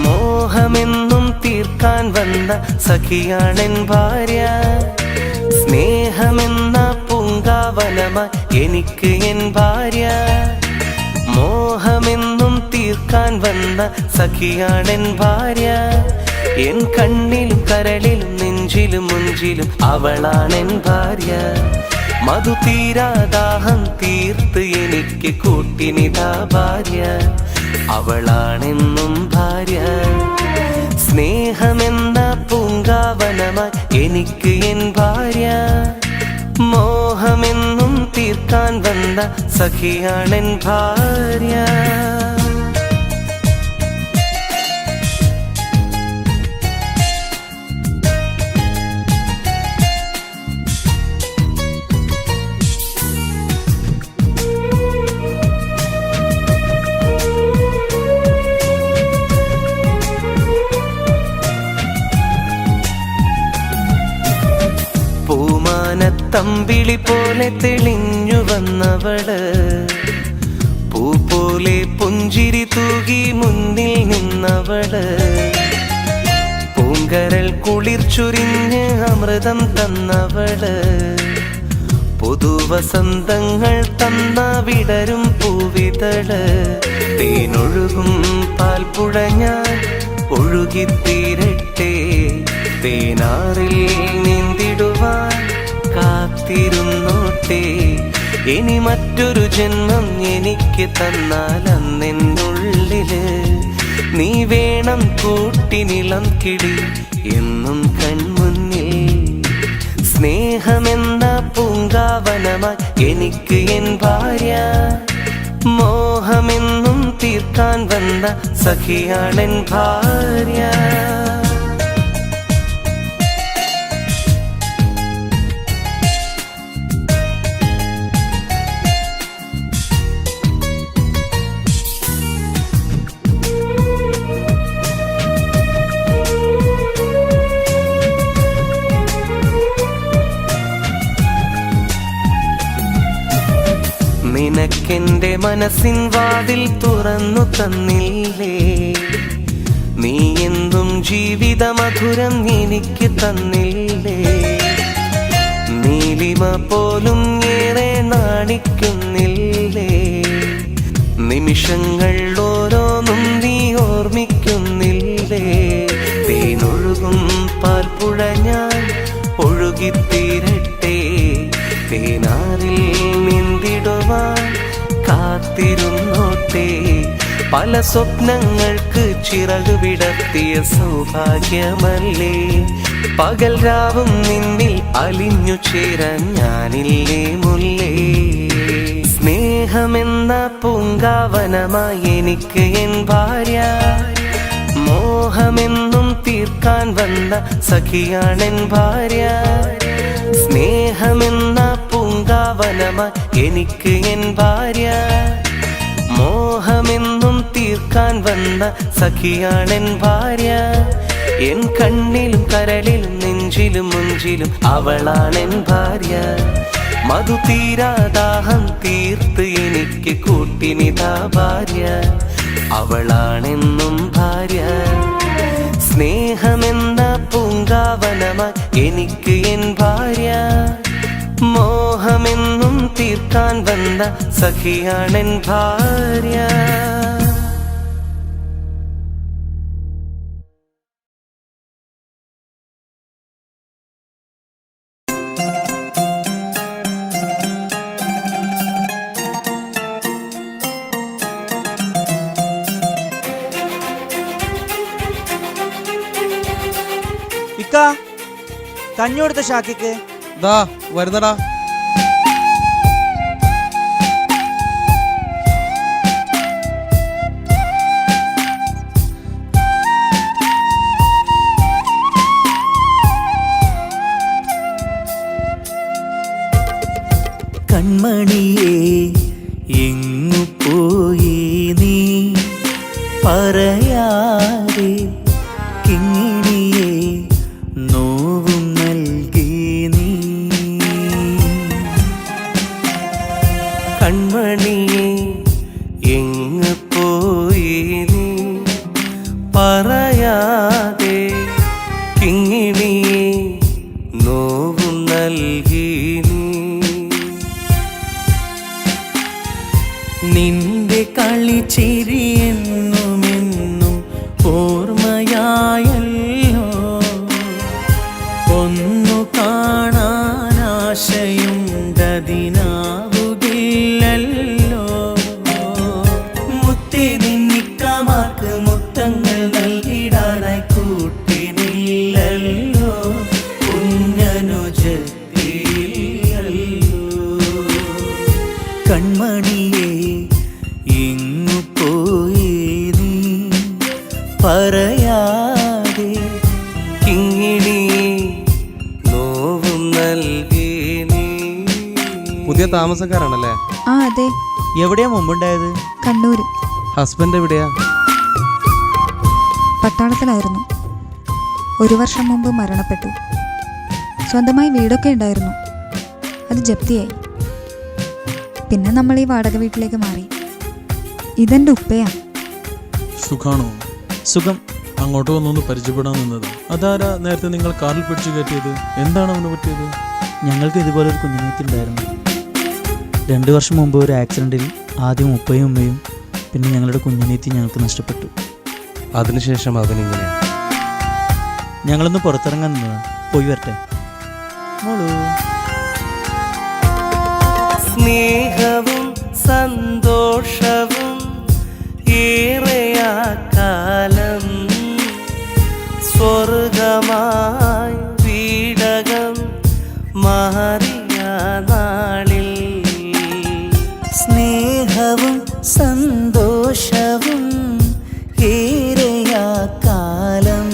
S10: മോഹമെന്നും തീർക്കാൻ വന്ന സഖിയാണെൻ ഭാര്യ. സ്നേഹമെന്ന പൂങ്കാവനമായി എനിക്ക് എൻ ഭാര്യ, മോഹമെന്നും തീർക്കാൻ വന്ന സഖിയാണെൻ ഭാര്യ. എൻ കണ്ണിലും കരളിലും നെഞ്ചിലും മുഞ്ചിലും അവളാണെൻ ഭാര്യ. മധു തീരാദാഹം തീർത്ത് എനിക്ക് കൂട്ടിനിതാ ഭാര്യ, അവളാണെന്നും ഭാര്യ. സ്നേഹമെന്ന പൂങ്കാവനമായി എനിക്ക് എൻ ഭാര്യ, മോഹമെന്നും തീർക്കാൻ വന്ന സഖിയാണെൻ ഭാര്യ. പൂമാനത്തമ്പിളി പോലെ തെളിഞ്ഞു വന്നവള്, പൂ പോലെ പുഞ്ചിരി തൂകി മുന്നിൽ നിന്നവള്, പൂങ്കരൽ കുളിർ ചൊരിഞ്ഞ് അമൃതം തന്നവള്, പുതുവസന്തങ്ങൾ തന്ന വിടരും പൂവിതള്. തേനൊഴുകും പാൽപ്പുഴ ഞാൻ ഒഴുകിത്തീരട്ടെ, തേനാറിൽ നീന്തിടുവാൻ കാത്തിരുന്നോട്ടെ. ഇനി മറ്റൊരു ജന്മം എനിക്ക് തന്നാൽ അന്നെന്നുള്ളില് നീ വേണം കൂട്ടിനിളം കിളി എന്നും കൺമുന്നിൽ. സ്നേഹമെന്ന പൂങ്കാവനമായി എനിക്ക് എൻ ഭാര്യ, മോഹമെന്നും തീർക്കാൻ വന്ന സഖിയാണെൻ ഭാര്യ. നിനക്കെന്റെ മനസ്സിൻ വാതിൽ തുറന്നു തന്നില്ലേ, നീ എന്തും ജീവിത മധുരം എനിക്ക് തന്നില്ലേ. നീലിമ പോലും ഏറെ നാണിക്കുന്നില്ലേ, നിമിഷങ്ങൾ ഓരോന്നും നീ ഓർമ്മിക്കുന്നില്ലേ. തേനൊഴുകും പാൽപ്പുഴ ഞാൻ ഒഴുകിത്തീരട്ടെ, തേനാറിൽ നീന്തിടുവാൻ കാത്തിരുന്നോട്ടെ. പല സ്വപ്നങ്ങൾക്ക് ചിറകു വിടർത്തിയ സൗഭാഗ്യമല്ലേ, പകൽ രാവും നിന്നിൽ അലിഞ്ഞു ചേരാൻ ഞാനില്ലേ മുല്ലേ. സ്നേഹമെന്ന പൂങ്കാവനമായി എനിക്ക് എൻ ഭാര്യ, മോഹമെന്നും തീർക്കാൻ വന്ന സഖിയാണെൻ ഭാര്യ. സ്നേഹമെന്ന പൂങ്കാവനമായി എനിക്ക് എൻ ഭാര്യ, മോഹമെന്നും തീർക്കാൻ വന്ന സഖിയാണെൻ ഭാര്യ. എൻ കണ്ണിലും കരളിലും നെഞ്ചിലും മുഞ്ചിലും അവളാണെൻ ഭാര്യ. മധു തീരാദാഹം തീർത്ത് എനിക്ക് കൂട്ടിനിതാ ഭാര്യ, അവളാണെന്നും ഭാര്യ. സ്നേഹമെന്ന പൂങ്കാവനമായി എനിക്ക് എൻ ഭാര്യ, മോഹമെന്നും തീർക്കാൻ വന്ന സഖിയാണെൻ ഭാര്യ.
S2: ഇക്ക, കഞ്ഞി കൊടുത്ത ഷാക്കിക്ക്.
S3: ദാ വരുന്നടാ.
S10: കൺമണിയേ എങ്ങു പോയി നീ പറയാതെ, കിങ്ങിണിയേ നോവും നൽകി നീ. കൺമണിയെ എങ്ങ് പോയി നീ പറയാതെ കിങ്ങിണിയെ നോവും നൽകി നീ നിന്റെ കളിച്ചിരി എന്നുമെന്നും ഓർമ്മയായല്ലോ ഒന്നു കാണാൻ ആശയുണ്ടതിനാവുകില്ലല്ലോ മുത്തി നിന്നിക്കമാർക്ക് മുത്തങ്ങൾ നൽകിടാനായി കൂട്ടിനില്ലല്ലോ കുഞ്ഞനുജത്തിയില്ലല്ലോ കൺമണിയെ എങ്ങു പോയി നീ പറയാതെ കിങ്ങിണി നോവും നൽകി നീ.
S3: പുതിയ താമസക്കാരാണല്ലേ?
S5: ആ അതെ,
S2: എവിടെയാ മുമ്പുണ്ടായത്?
S5: കണ്ണൂര്.
S3: ഹസ്ബൻഡ് എവിടെയാ?
S5: പട്ടാളത്തിലായിരുന്നു. 1 വർഷം മുമ്പ് മരണപ്പെട്ടു. സ്വന്തമായി വീടൊക്കെ ഉണ്ടായിരുന്നു, അത് ജപ്തിയായി. പിന്നെ നമ്മൾ ഈ വാടക വീട്ടിലേക്ക് മാറി. ഇതെൻ്റെ ഉപ്പയാ.
S6: സുഖാണോ?
S2: സുഖം.
S6: അങ്ങോട്ട് വന്നൊന്ന് പരിചയപ്പെടാൻ നിന്നത്. അതാരാ നേരത്തെ നിങ്ങൾ കാറിൽ പിടിച്ചു കയറ്റിയത്? എന്താണ് അവന് പറ്റിയത്?
S2: ഞങ്ങൾക്ക് ഇതുപോലൊരു കുഞ്ഞുനീത്തിണ്ടായിരുന്നു. 2 വർഷം മുമ്പ് ഒരു ആക്സിഡൻറ്റിൽ ആദ്യം ഉപ്പയും ഉമ്മയും പിന്നെ ഞങ്ങളുടെ കുഞ്ഞുനീത്തി ഞങ്ങൾക്ക് നഷ്ടപ്പെട്ടു.
S3: അതിനുശേഷം അവനിങ്ങനെ.
S2: ഞങ്ങളൊന്ന് പുറത്തിറങ്ങാൻ നിന്നതാ. പോയി വരട്ടെ മോളൂ.
S10: സ്നേഹവും സന്തോഷവും ഏറെയാ കാലം സ്വർഗമായി വീടകം മാറിയ നാളിൽ സ്നേഹവും സന്തോഷവും ഏറെയാ കാലം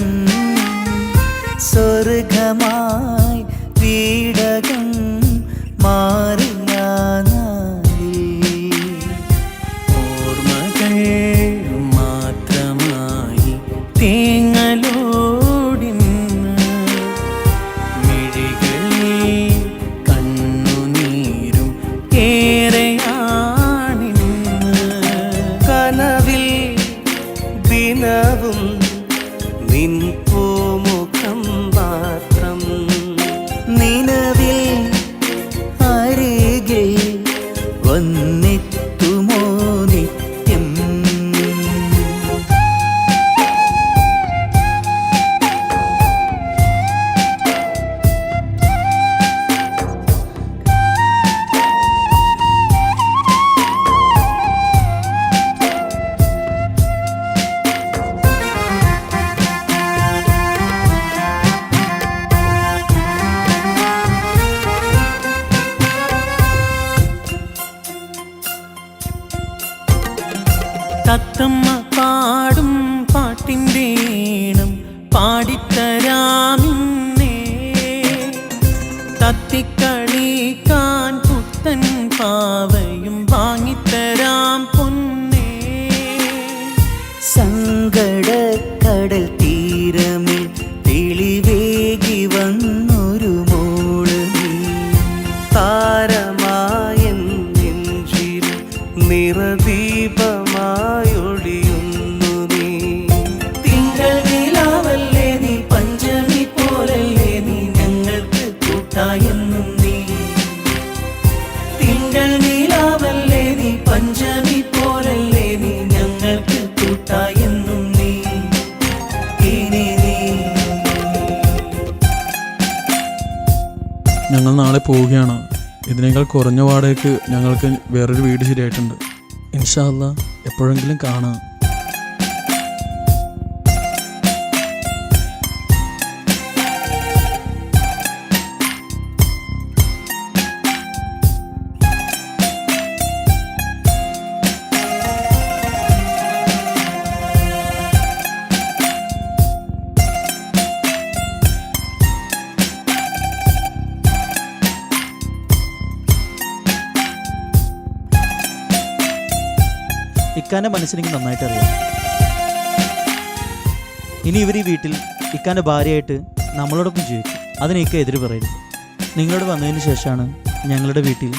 S10: സ്വർഗമായി വീടകം മാറിയ നാളിൽ ഓർമ്മകൾ മാത്രമായി തേങ്ങലോടിന്ന് മിഴികളിൽ കണ്ണുനീരും ഏറെയാണിന്ന് കനവിൽ ദിനവും നിൻ പൂമുഖം മാത്രം നിലവിൽ അരികിൽ വന്നെത്തുമോ നിത്യം. തത്തമ്മ പാടും പാട്ടിൻ്റെ ഈണം പാടിത്തരാമിന്നേ തത്തിക്കളിക്കാൻ പുത്തൻ പാവയും വാങ്ങിത്തരാം പൊന്നേ സങ്കടക്കടൽ തീരമിൽ തെളിവേകി വന്നൊരു മോള് നീ താരമായൻ നെഞ്ചിൽ നിറദീപമായൊളിയുന്നു നീ തിങ്കൾ നിലാവല്ലേ നീ പഞ്ചമി പോലല്ലേ നീ ഞങ്ങൾക്ക് കൂട്ടായെന്നും നീ തിങ്കൾ നിലാവല്ലേ നീ പഞ്ചമി പോലല്ലേ നീ ഞങ്ങൾക്ക് കൂട്ടായെന്നും നീ ഇനി നീ.
S6: ഞങ്ങൾ നാളെ പോവുകയാണ്. ഇതിനേക്കാൾ കുറഞ്ഞ വാടകയ്ക്ക് ഞങ്ങൾക്ക് വേറൊരു വീട് ശരിയായിട്ടുണ്ട്. ഇൻഷാ അല്ലാ എപ്പോഴെങ്കിലും കാണാം.
S2: ഇക്കാൻ്റെ മനസ്സിനെനിക്ക് നന്നായിട്ട് അറിയാം. ഇനി ഇവർ ഈ വീട്ടിൽ ഇക്കാൻ്റെ ഭാര്യയായിട്ട് നമ്മളോടൊപ്പം ജീവിക്കും. അതിന് ഇക്ക എതിര് പറയരുത്. നിങ്ങളോട് വന്നതിന് ശേഷമാണ് ഞങ്ങളുടെ വീട്ടിൽ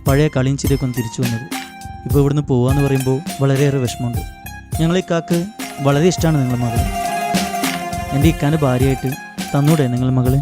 S2: പഴയ കളിയും ചിരിയൊക്കെ ഒന്ന് തിരിച്ചു വന്നത്. ഇപ്പോൾ ഇവിടുന്ന് പോകാമെന്ന് പറയുമ്പോൾ വളരെയേറെ വിഷമമുണ്ട്. ഞങ്ങളെ ഇക്കാക്ക് വളരെ ഇഷ്ടമാണ് നിങ്ങളുടെ മകൾ. എൻ്റെ ഇക്കാൻ്റെ ഭാര്യയായിട്ട് തന്നൂടെ നിങ്ങളുടെ മകളെ?